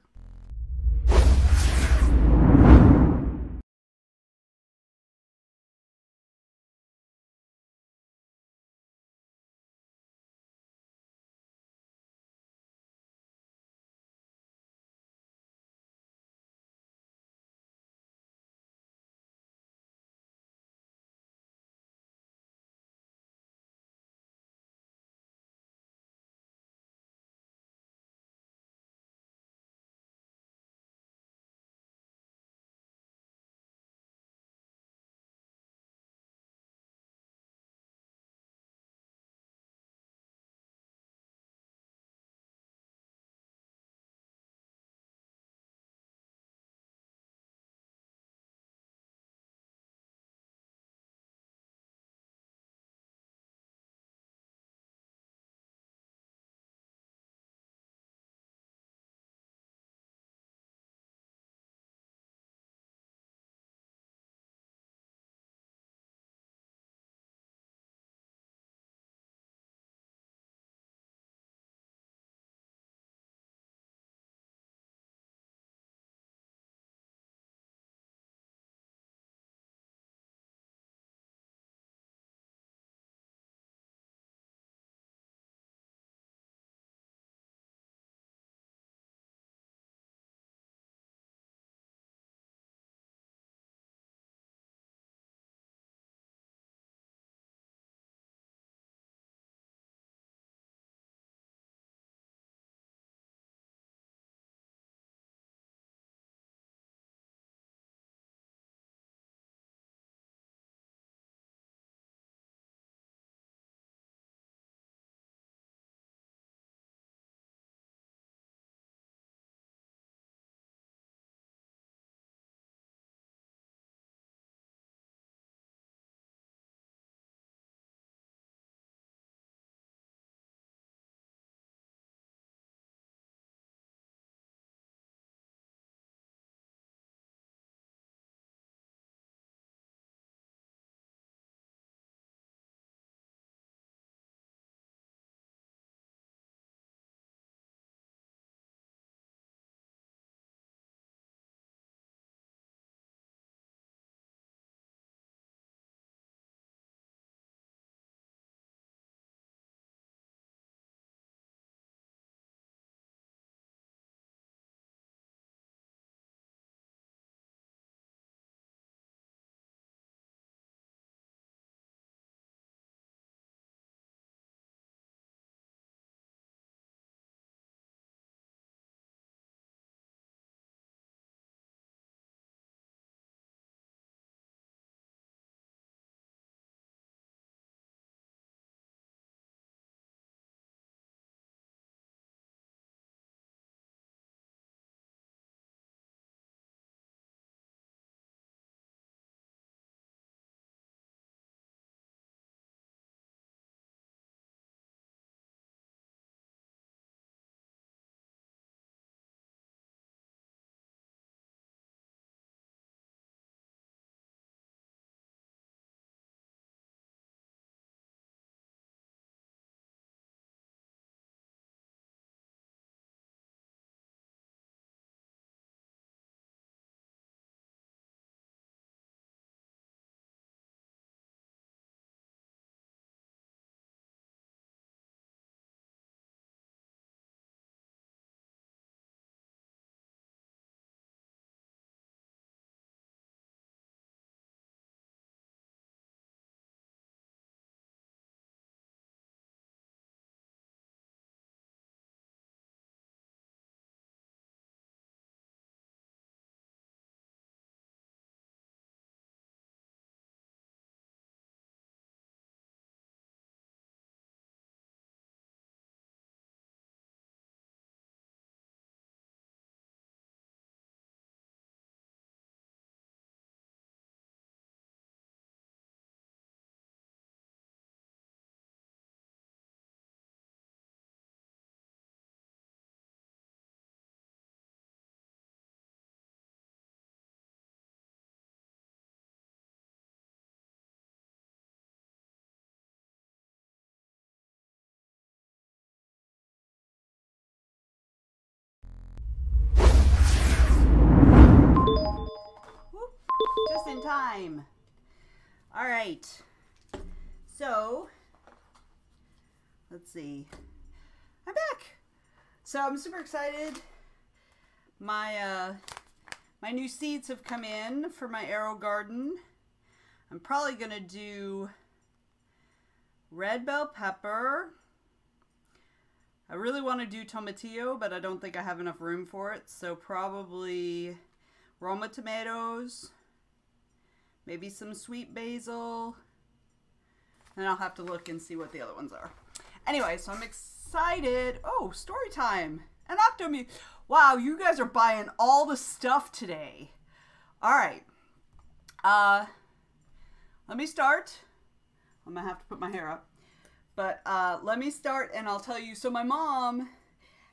time. All right. So, let's see. I'm back. So I'm super excited. My new seeds have come in for my AeroGarden. I'm probably gonna do red bell pepper. I really want to do tomatillo, but I don't think I have enough room for it. So probably Roma tomatoes, maybe some sweet basil, and I'll have to look and see what the other ones are. Anyway, so I'm excited. Oh, story time. An Octomuse. Wow, you guys are buying all the stuff today. All right. Let me start. I'm going to have to put my hair up. But let me start and I'll tell you. So my mom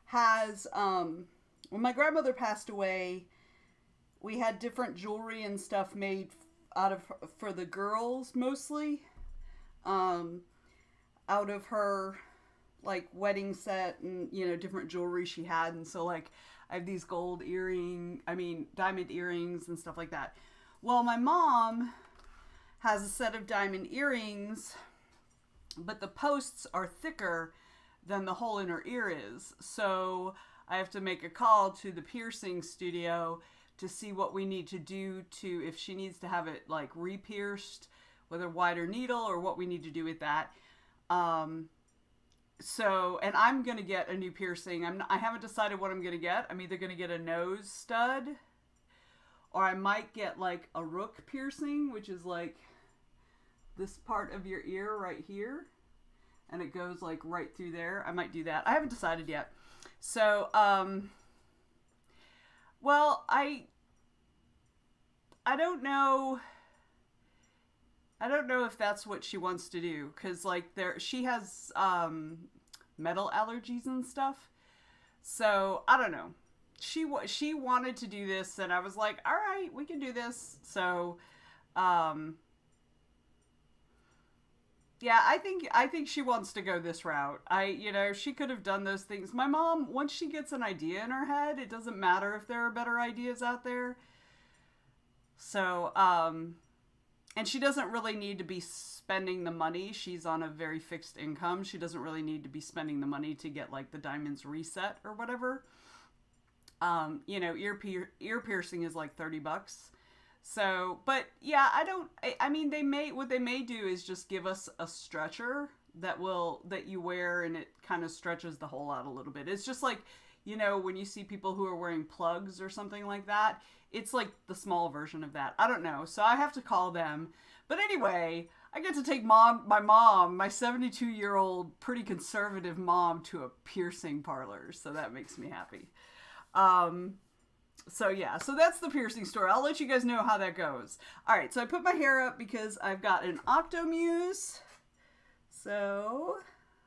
has, when my grandmother passed away, we had different jewelry and stuff made for the girls mostly. Out of her like wedding set and, you know, different jewelry she had. And so like I have these diamond earrings and stuff like that. Well, my mom has a set of diamond earrings, but the posts are thicker than the hole in her ear is. So I have to make a call to the piercing studio to see what we need to do if she needs to have it like re-pierced with a wider needle or what we need to do with that. And I'm going to get a new piercing. I haven't decided what I'm going to get. I'm either going to get a nose stud or I might get like a rook piercing, which is like this part of your ear right here. And it goes like right through there. I might do that. I haven't decided yet. So, well, I don't know. I don't know if that's what she wants to do, because like she has metal allergies and stuff. So I don't know. She wanted to do this, and I was like, all right, we can do this. So, yeah, I think she wants to go this route. She could have done those things. My mom, once she gets an idea in her head, it doesn't matter if there are better ideas out there. So, and she doesn't really need to be spending the money. She's on a very fixed income. She doesn't really need to be spending the money to get like the diamonds reset or whatever. Ear piercing is like $30. So, but yeah, what they may do is just give us a stretcher that you wear and it kind of stretches the hole out a little bit. It's just like, when you see people who are wearing plugs or something like that, it's like the small version of that. I don't know. So I have to call them. But anyway, I get to take my 72-year-old, pretty conservative mom to a piercing parlor. So that makes me happy. So that's the piercing story. I'll let you guys know how that goes. All right. So I put my hair up because I've got an Octomuse. So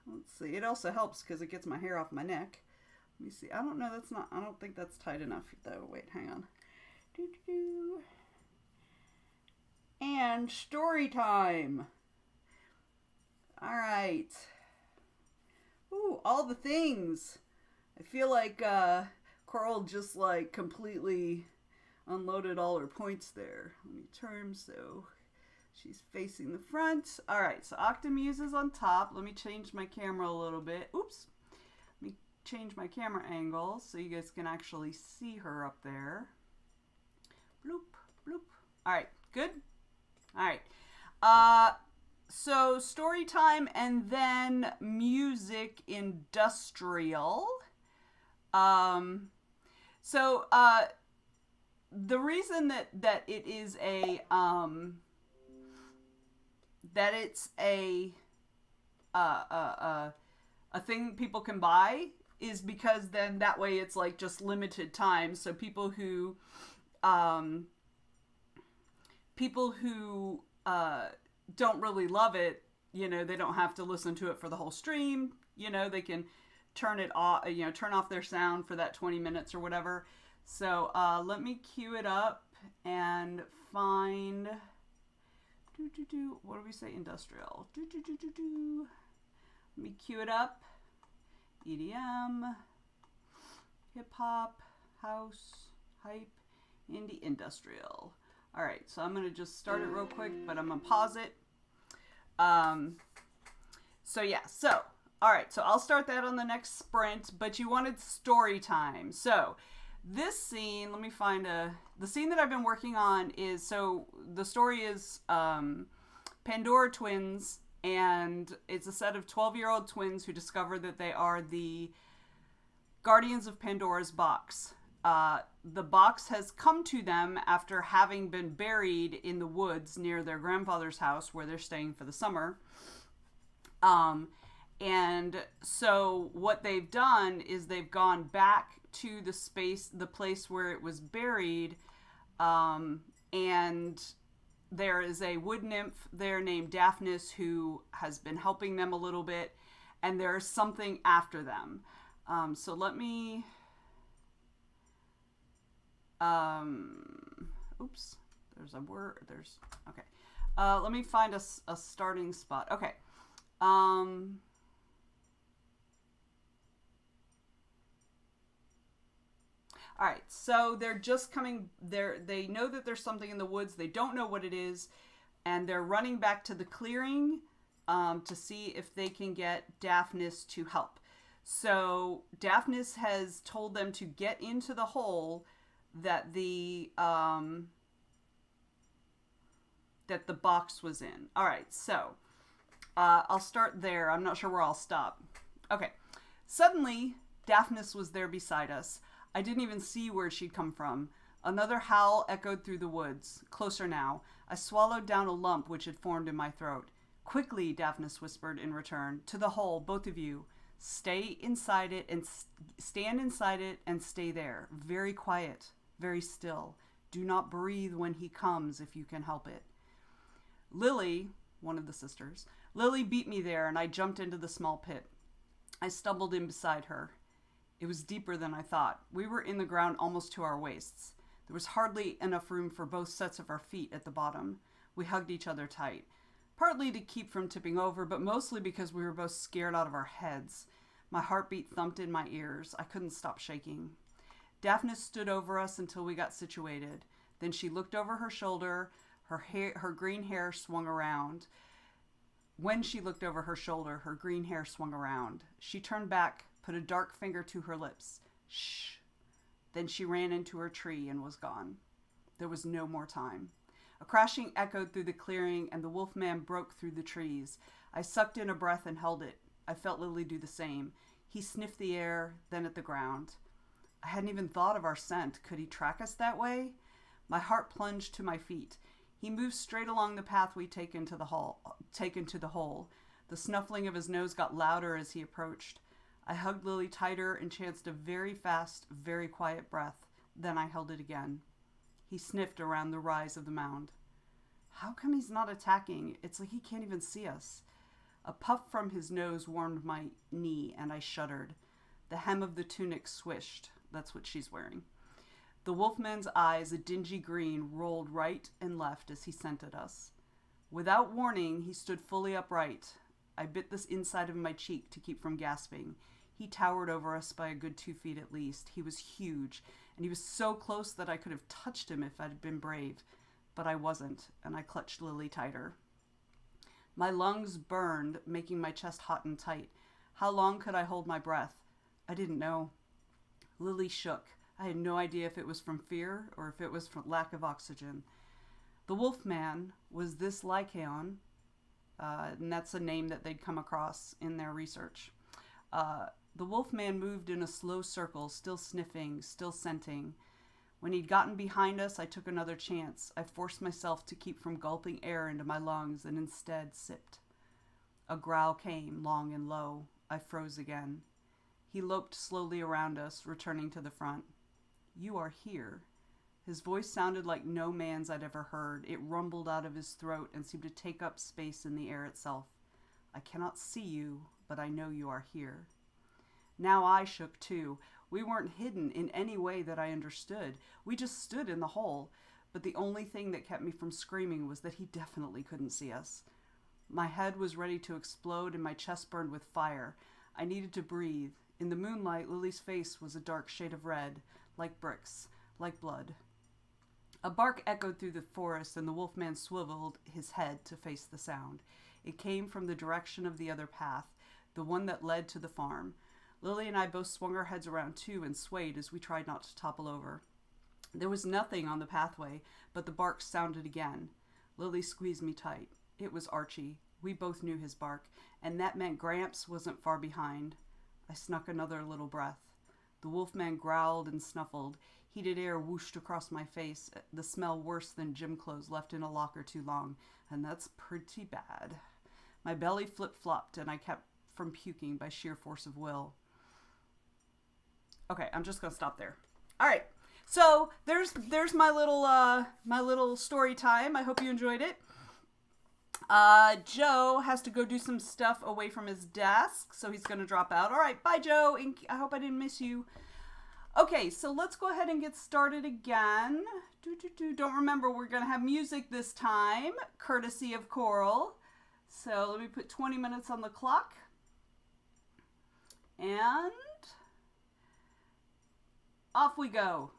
let's see. It also helps because it gets my hair off my neck. Let me see. I don't think that's tight enough though. Wait, hang on. And story time. All right. Ooh, all the things. I feel like Coral just like completely unloaded all her points there. Let me turn so she's facing the front. All right, so Octomuse is on top. Let me change my camera a little bit. Oops. Let me change my camera angle so you guys can actually see her up there. Bloop, bloop. All right, good? All right. So story time and then music industrial. The reason that it is that it's a thing people can buy is because then that way it's like just limited time. So people who don't really love it, they don't have to listen to it for the whole stream. They can turn it off, turn off their sound for that 20 minutes or whatever. So let me cue it up and find, what do we say, industrial. Let me cue it up. EDM, hip hop, house, hype, indie, industrial. All right, so I'm going to just start it real quick, but I'm going to pause it. Um, all right, so I'll start that on the next sprint, but you wanted story time. So this scene, let me find the scene that I've been working on is, so the story is Pandora twins, and it's a set of 12-year-old twins who discover that they are the guardians of Pandora's box. The box has come to them after having been buried in the woods near their grandfather's house where they're staying for the summer. And so what they've done is they've gone back to the place where it was buried, and there is a wood nymph there named Daphnis who has been helping them a little bit, and there's something after them. So let me... oops, there's a word, okay. Let me find a starting spot. Okay. All right, so they're just coming there. They know that there's something in the woods. They don't know what it is, and they're running back to the clearing to see if they can get Daphnis to help. So Daphnis has told them to get into the hole that the box was in. All right, so I'll start there. I'm not sure where I'll stop. Okay. Suddenly, Daphnis was there beside us. I didn't even see where she'd come from. Another howl echoed through the woods. Closer now. I swallowed down a lump which had formed in my throat. Quickly, Daphnis whispered in return. To the hole, both of you. Stay inside it and stand inside it and stay there. Very quiet, very still. Do not breathe when he comes if you can help it. Lily, one of the sisters, Lily beat me there and I jumped into the small pit. I stumbled in beside her. It was deeper than I thought. We were in the ground almost to our waists. There was hardly enough room for both sets of our feet at the bottom. We hugged each other tight, partly to keep from tipping over, but mostly because we were both scared out of our heads. My heartbeat thumped in my ears. I couldn't stop shaking. Daphnis stood over us until we got situated. Then she looked over her shoulder. Her green hair swung around. When she looked over her shoulder, her green hair swung around. She turned back, put a dark finger to her lips. Shh. Then she ran into her tree and was gone. There was no more time. A crashing echoed through the clearing, and the wolfman broke through the trees. I sucked in a breath and held it. I felt Lily do the same. He sniffed the air, then at the ground. I hadn't even thought of our scent. Could he track us that way? My heart plunged to my feet. He moved straight along the path we'd taken to the hole. The snuffling of his nose got louder as he approached. I hugged Lily tighter and chanced a very fast, very quiet breath. Then I held it again. He sniffed around the rise of the mound. How come he's not attacking? It's like he can't even see us. A puff from his nose warmed my knee, and I shuddered. The hem of the tunic swished. That's what she's wearing. The wolfman's eyes, a dingy green, rolled right and left as he scented us. Without warning, he stood fully upright. I bit the inside of my cheek to keep from gasping. He towered over us by a good 2 feet at least. He was huge, and he was so close that I could have touched him if I'd been brave. But I wasn't, and I clutched Lily tighter. My lungs burned, making my chest hot and tight. How long could I hold my breath? I didn't know. Lily shook. I had no idea if it was from fear or if it was from lack of oxygen. The wolfman was this Lycaon, and that's a name that they'd come across in their research. The wolfman moved in a slow circle, still sniffing, still scenting. When he'd gotten behind us, I took another chance. I forced myself to keep from gulping air into my lungs and instead sipped. A growl came, long and low. I froze again. He loped slowly around us, returning to the front. You are here. His voice sounded like no man's I'd ever heard. It rumbled out of his throat and seemed to take up space in the air itself. I cannot see you, but I know you are here. Now I shook too. We weren't hidden in any way that I understood. We just stood in the hole. But the only thing that kept me from screaming was that he definitely couldn't see us. My head was ready to explode and my chest burned with fire. I needed to breathe. In the moonlight, Lily's face was a dark shade of red, like bricks, like blood. A bark echoed through the forest, and the wolfman swiveled his head to face the sound. It came from the direction of the other path, the one that led to the farm. Lily and I both swung our heads around too and swayed as we tried not to topple over. There was nothing on the pathway, but the bark sounded again. Lily squeezed me tight. It was Archie. We both knew his bark, and that meant Gramps wasn't far behind. I snuck another little breath. The wolfman growled and snuffled. Heated air whooshed across my face, the smell worse than gym clothes left in a locker too long, and that's pretty bad. My belly flip-flopped, and I kept from puking by sheer force of will. Okay, I'm just gonna stop there. All right, so there's my little story time. I hope you enjoyed it. Joe has to go do some stuff away from his desk, so he's gonna drop out. All right, bye, Joe. I hope I didn't miss you. Okay, so let's go ahead and get started again. Don't remember, we're gonna have music this time, courtesy of Coral. So let me put 20 minutes on the clock. And off we go.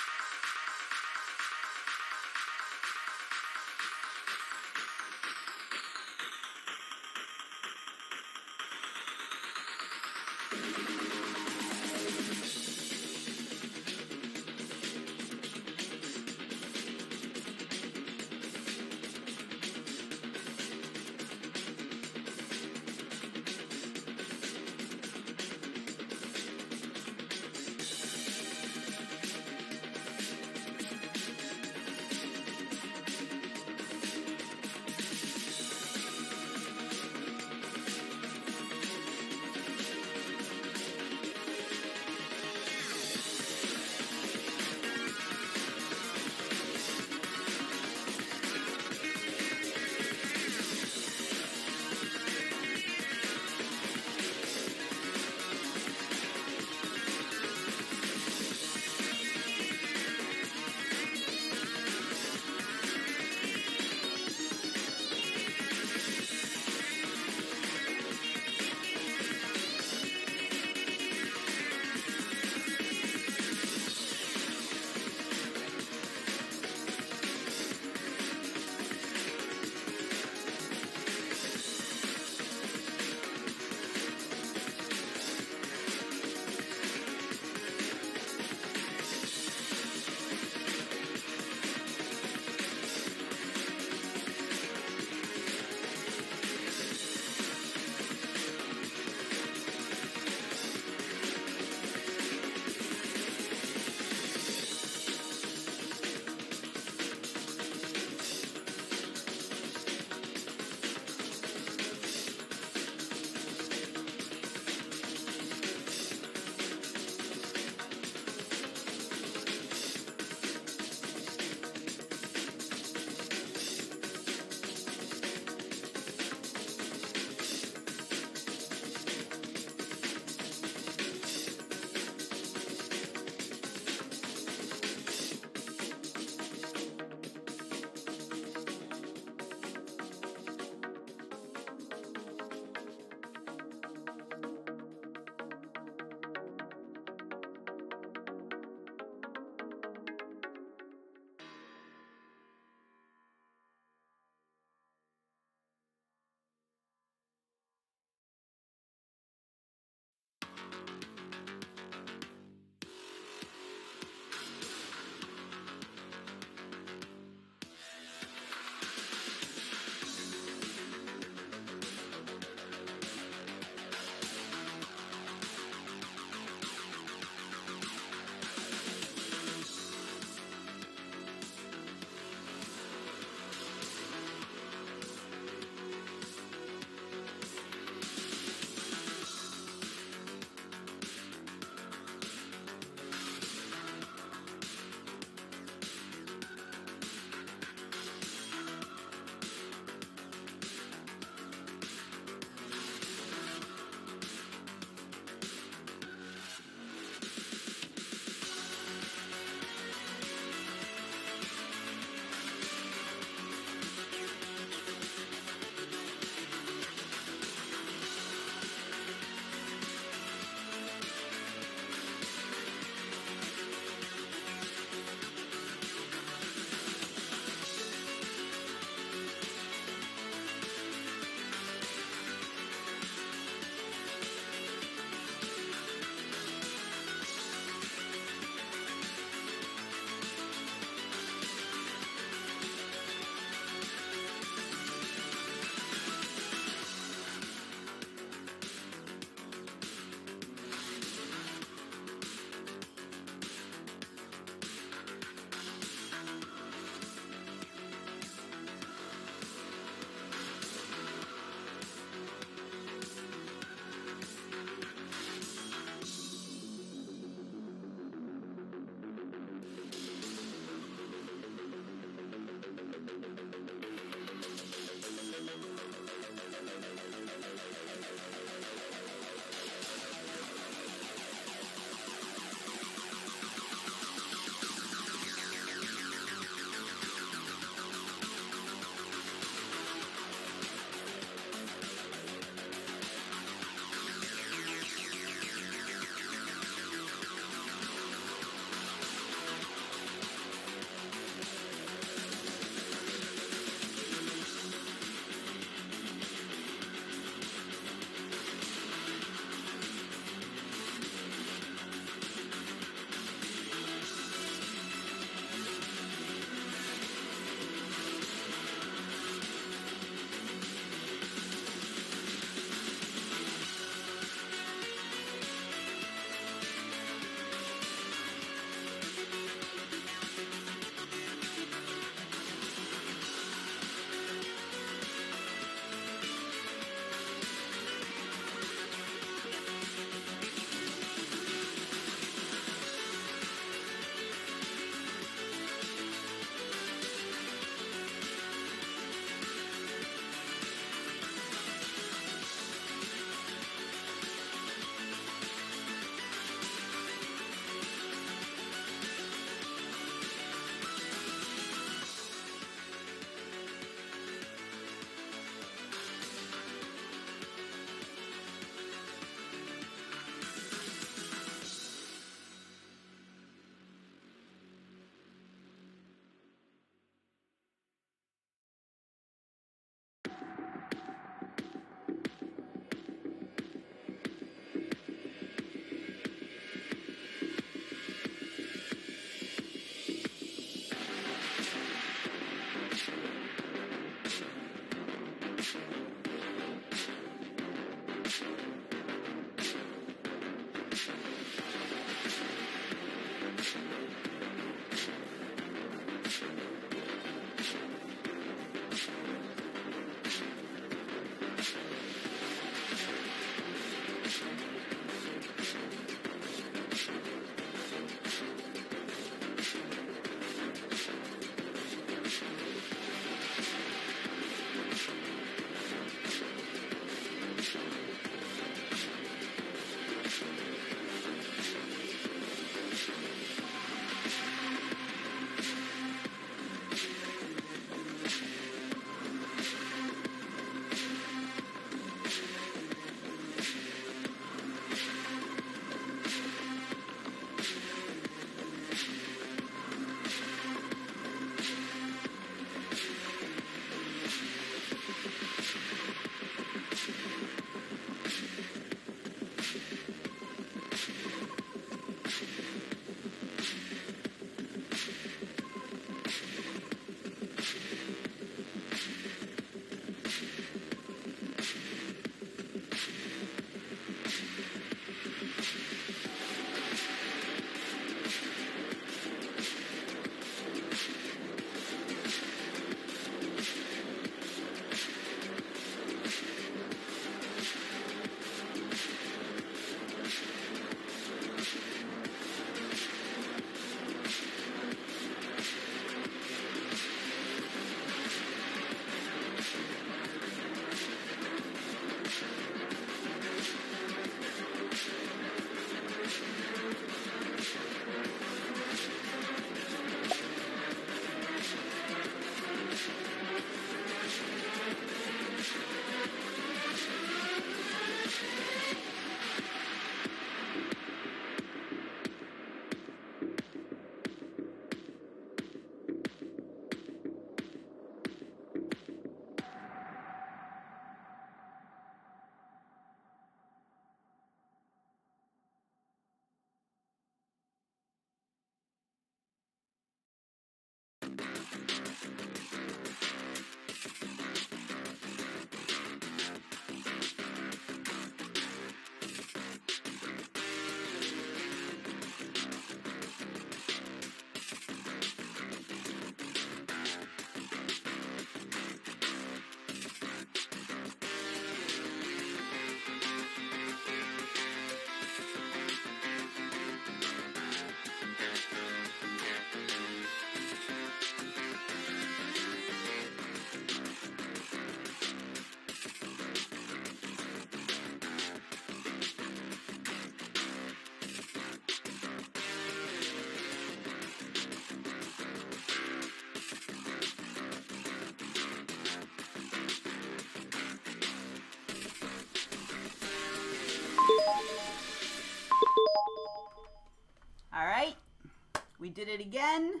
We did it again.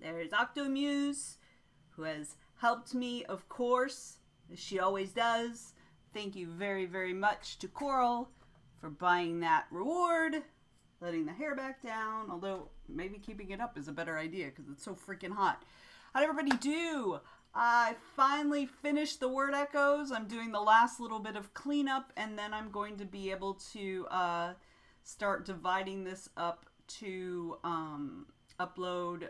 There's Octomuse, who has helped me, of course, as she always does. Thank you very, very much to Coral for buying that reward, letting the hair back down, although maybe keeping it up is a better idea because it's so freaking hot. How'd everybody do? I finally finished the word echoes. I'm doing the last little bit of cleanup, and then I'm going to be able to start dividing this up to upload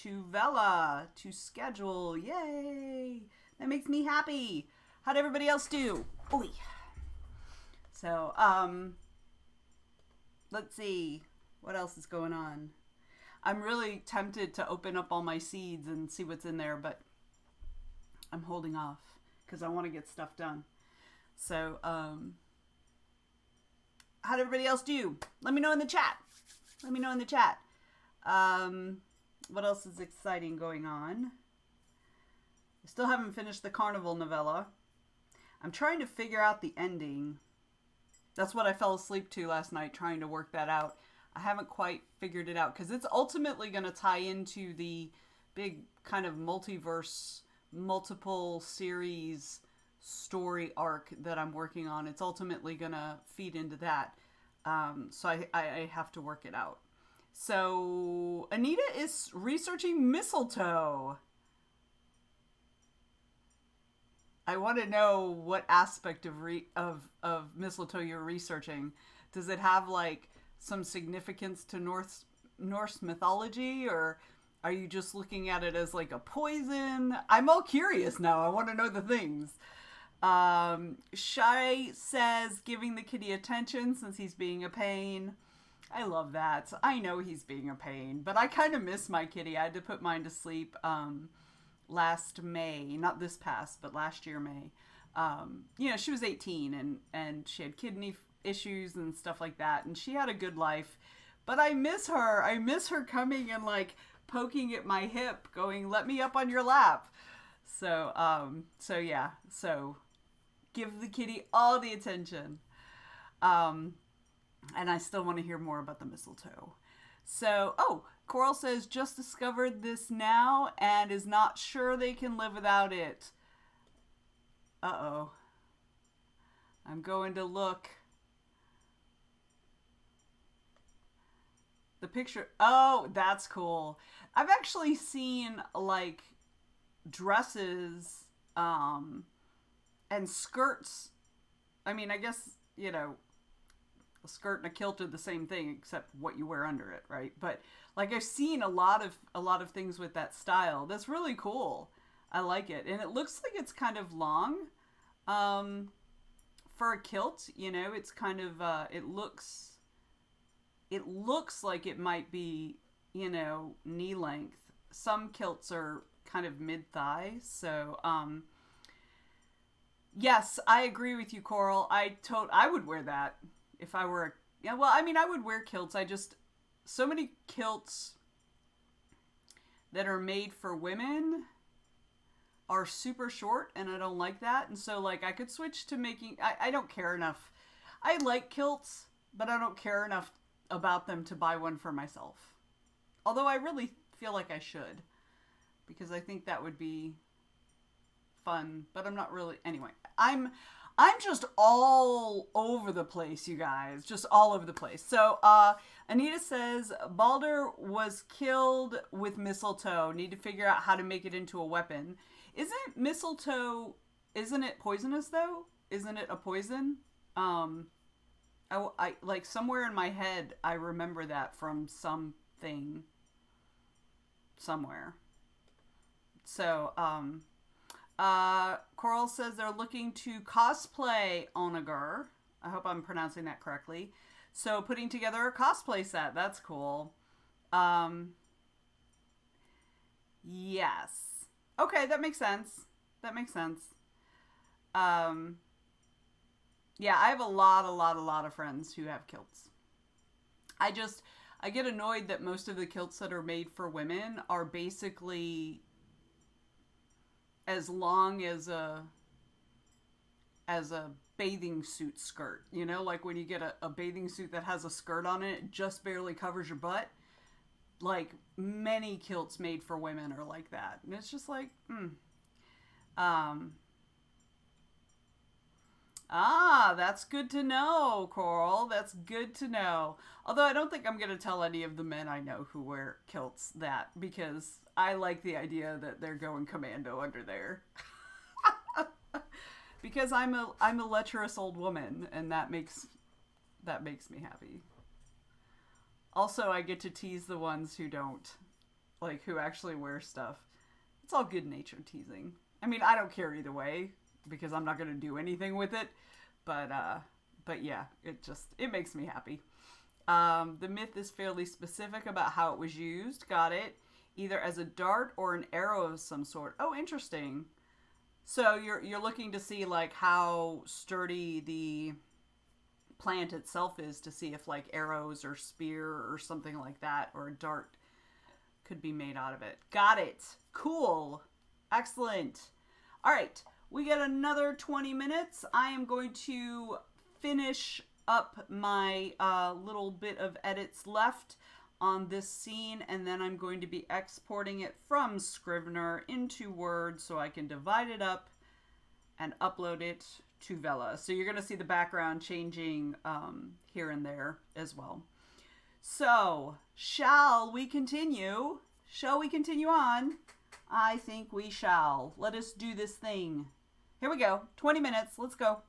to Vela, to schedule. Yay! That makes me happy. How'd everybody else do? Oy. So, let's see. What else is going on? I'm really tempted to open up all my seeds and see what's in there, but I'm holding off because I want to get stuff done. So, how'd everybody else do? Let me know in the chat. Let me know in the chat. What else is exciting going on? I still haven't finished the Carnival novella. I'm trying to figure out the ending. That's what I fell asleep to last night, trying to work that out. I haven't quite figured it out because it's ultimately going to tie into the big kind of multiverse, multiple series story arc that I'm working on. It's ultimately going to feed into that. So I have to work it out. So Anita is researching mistletoe. I want to know what aspect of mistletoe you're researching. Does it have like some significance to Norse mythology, or are you just looking at it as like a poison? I'm all curious now. I want to know the things. Shy says giving the kitty attention since he's being a pain. I love that. I know he's being a pain, but I kind of miss my kitty. I had to put mine to sleep last May, not this past, but last year May. You know, she was 18 and she had kidney issues and stuff like that, and she had a good life. But I miss her. I miss her coming and like poking at my hip, going, "Let me up on your lap." So yeah. So give the kitty all the attention. And I still want to hear more about the mistletoe. So, Coral says, just discovered this now and is not sure they can live without it. Uh-oh. I'm going to look. The picture. Oh, that's cool. I've actually seen, like, dresses and skirts. I mean, I guess, you know, a skirt and a kilt are the same thing except what you wear under it, right? But like I've seen a lot of things with that style. That's really cool. I like it. And it looks like it's kind of long. For a kilt, you know, it's kind of it looks like it might be, you know, knee length. Some kilts are kind of mid-thigh, so yes, I agree with you, Coral. I would wear that. If I were, I would wear kilts. So many kilts that are made for women are super short, and I don't like that. And so, like, I could switch to making, I don't care enough. I like kilts, but I don't care enough about them to buy one for myself. Although I really feel like I should, because I think that would be fun, but I'm not really, anyway. I'm just all over the place, you guys. Just all over the place. So, Anita says, Balder was killed with mistletoe. Need to figure out how to make it into a weapon. Isn't mistletoe, isn't it poisonous, though? Isn't it a poison? I like, somewhere in my head, I remember that from something. Somewhere. So, Coral says they're looking to cosplay Onager. I hope I'm pronouncing that correctly. So putting together a cosplay set. That's cool. Yes. Okay, that makes sense. That makes sense. Yeah, I have a lot of friends who have kilts. I get annoyed that most of the kilts that are made for women are basically as long as a bathing suit skirt, you know, like when you get a bathing suit that has a skirt on it, it just barely covers your butt. like many kilts made for women are like that, and it's just like, um, that's good to know, Coral. That's good to know. Although I don't think I'm going to tell any of the men I know who wear kilts that, because I like the idea that they're going commando under there. Because I'm a lecherous old woman, and that makes me happy. Also, I get to tease the ones who don't, like who actually wear stuff. It's all good natured teasing. I mean, I don't care either way because I'm not going to do anything with it. But yeah, it makes me happy. The myth is fairly specific about how it was used. Got it. Either as a dart or an arrow of some sort. Oh, interesting. So you're looking to see like how sturdy the plant itself is to see if like arrows or spear or something like that or a dart could be made out of it. Got it. Cool. Excellent. All right. We get another 20 minutes. I am going to finish up my little bit of edits left on this scene, and then I'm going to be exporting it from Scrivener into Word so I can divide it up and upload it to Vella. So you're going to see the background changing here and there as well. So, shall we continue? Shall we continue on? I think we shall. Let us do this thing. Here we go. 20 minutes. Let's go.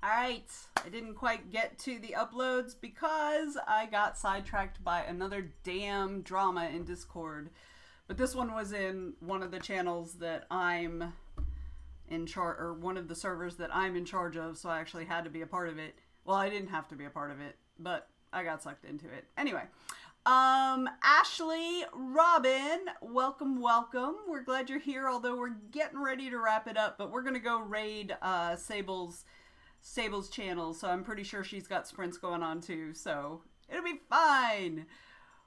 Alright, I didn't quite get to the uploads because I got sidetracked by another damn drama in Discord. But this one was in one of the channels that I'm in charge, or one of the servers that I'm in charge of, so I actually had to be a part of it. Well, I didn't have to be a part of it, but I got sucked into it. Anyway, Ashley, Robin, welcome, welcome. We're glad you're here, although we're getting ready to wrap it up, but we're gonna go raid Sable's channel, so I'm pretty sure she's got sprints going on too, so it'll be fine.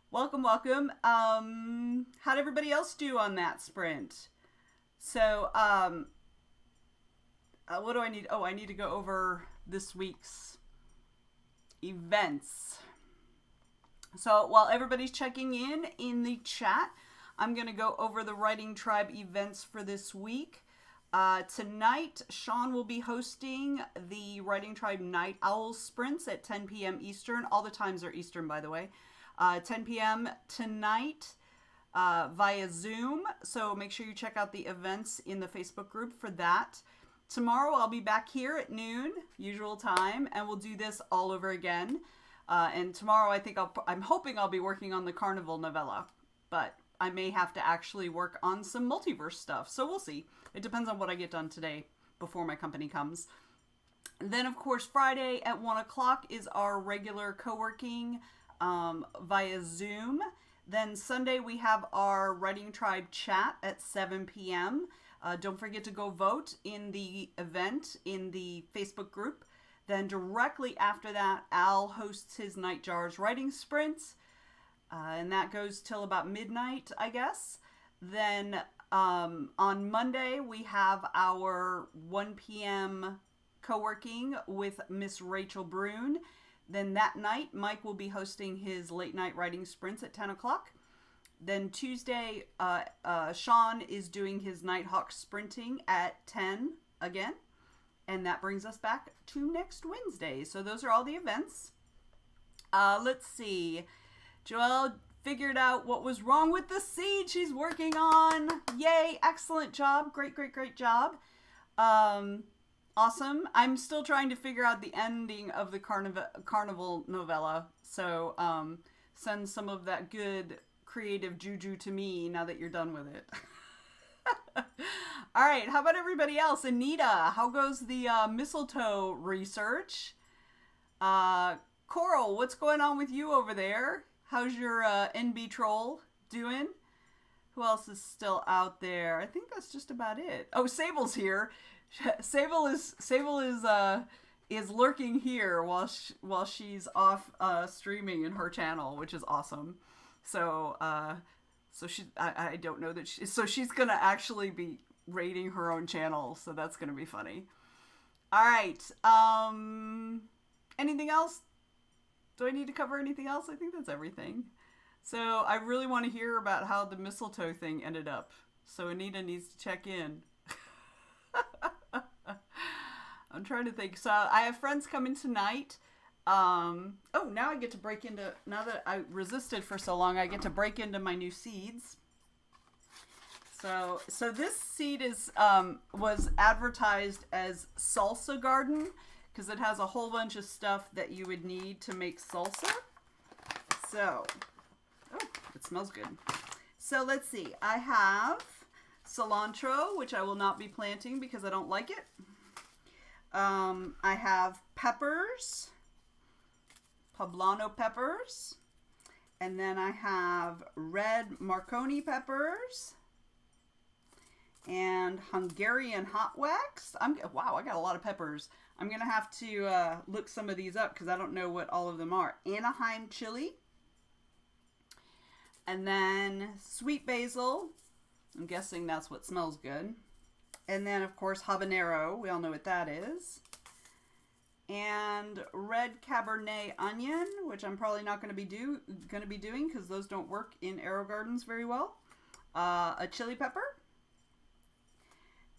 Welcome, welcome. How'd everybody else do on that sprint? So, what do I need? Oh, I need to go over this week's events. So while everybody's checking in the chat, I'm going to go over the Writing Tribe events for this week. Tonight, Sean will be hosting the Writing Tribe Night Owl Sprints at 10 p.m. Eastern. All the times are Eastern, by the way. 10 p.m. tonight via Zoom. So make sure you check out the events in the Facebook group for that. Tomorrow, I'll be back here at noon, usual time, and we'll do this all over again. And tomorrow, I'm hoping I'll be working on the Carnival novella, but I may have to actually work on some multiverse stuff, so we'll see. It depends on what I get done today before my company comes. Then, of course, Friday at 1 o'clock is our regular co-working via Zoom. Then Sunday, we have our Writing Tribe chat at 7 p.m. Don't forget to go vote in the event in the Facebook group. Then directly after that, Al hosts his Nightjar's writing sprints. And that goes till about midnight, I guess. Then on Monday, we have our 1 p.m. co-working with Miss Rachel Brune. Then that night, Mike will be hosting his late night writing sprints at 10 o'clock. Then Tuesday, Sean is doing his Nighthawk sprinting at 10 again. And that brings us back to next Wednesday. So those are all the events. Let's see. Joelle figured out what was wrong with the seed she's working on. Yay, excellent job. Great, great, great job. Awesome. I'm still trying to figure out the ending of the Carnival novella. So send some of that good creative juju to me now that you're done with it. All right, how about everybody else? Anita, how goes the mistletoe research? Coral, what's going on with you over there? How's your NB troll doing? Who else is still out there? I think that's just about it. Oh, Sable's here. Sable is lurking here while she's off streaming in her channel, which is awesome. So I don't know that she's gonna actually be raiding her own channel, so that's gonna be funny. All right. Anything else? Do I need to cover anything else? I think that's everything. So I really want to hear about how the mistletoe thing ended up. So Anita needs to check in. I'm trying to think. So I have friends coming tonight. Oh, now I get to break into, now that I resisted for so long, I get to break into my new seeds. So this seed is, was advertised as Salsa Garden, because it has a whole bunch of stuff that you would need to make salsa. So, oh, it smells good. So let's see, I have cilantro, which I will not be planting because I don't like it. I have peppers, poblano peppers, and then I have red Marconi peppers and Hungarian hot wax. Wow, I got a lot of peppers. I'm gonna have to look some of these up because I don't know what all of them are. Anaheim chili, and then sweet basil. I'm guessing that's what smells good. And then of course habanero. We all know what that is. And red Cabernet onion, which I'm probably not going to be doing because those don't work in AeroGardens very well. A chili pepper,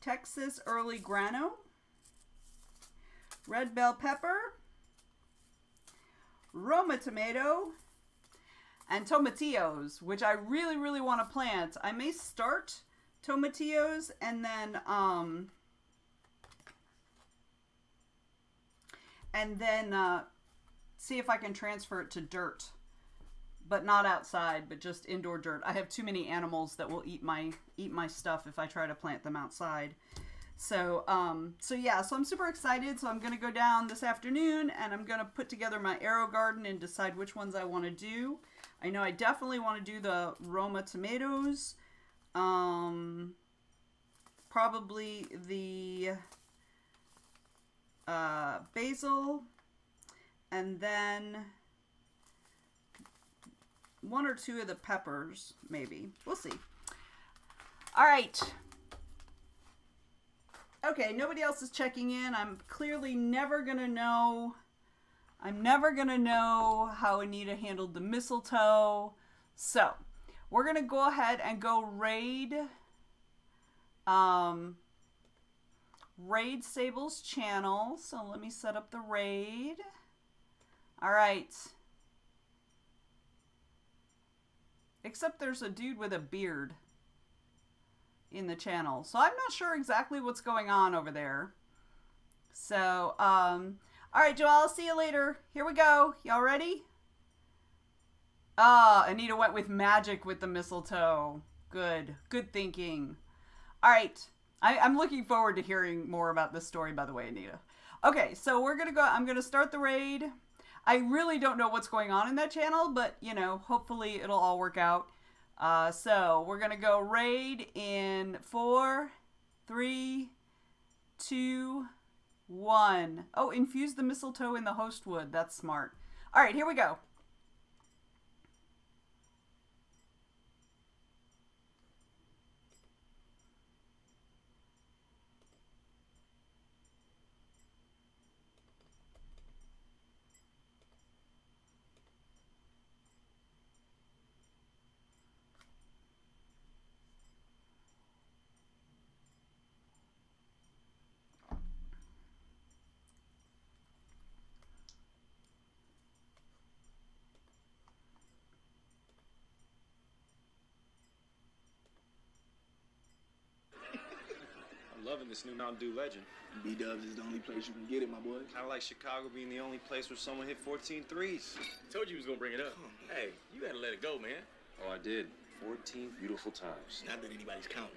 Texas early grano, red bell pepper, Roma tomato, and tomatillos, which I really, really want to plant. I may start tomatillos and then and then see if I can transfer it to dirt. But not outside, but just indoor dirt. I have too many animals that will eat my stuff if I try to plant them outside. So yeah, so I'm super excited. So I'm going to go down this afternoon and I'm going to put together my AeroGarden and decide which ones I want to do. I know I definitely want to do the Roma tomatoes. Probably the basil, and then one or two of the peppers, maybe. We'll see. All right. Okay, nobody else is checking in. I'm clearly never going to know. I'm never going to know how Anita handled the mistletoe. So, we're going to go ahead and go raid Sable's channel. So, let me set up the raid. All right. Except there's a dude with a beard in the channel. So I'm not sure exactly what's going on over there. So, all right, Joelle, I'll see you later. Here we go. Y'all ready? Anita went with magic with the mistletoe. Good. Good thinking. All right. I'm looking forward to hearing more about this story, by the way, Anita. Okay, so we're going to go. I'm going to start the raid. I really don't know what's going on in that channel, but, you know, hopefully it'll all work out. So we're going to go raid in 4, 3, 2, 1. Oh, infuse the mistletoe in the host wood. That's smart. All right, here we go. Loving this new Mountain Dew Legend. B-Dubs is the only place you can get it, my boy. Kind of like Chicago being the only place where someone hit 14 threes. Told you he was gonna bring it up. Hey, you gotta let it go, man. Oh, I did. 14 beautiful times. Not that anybody's counting.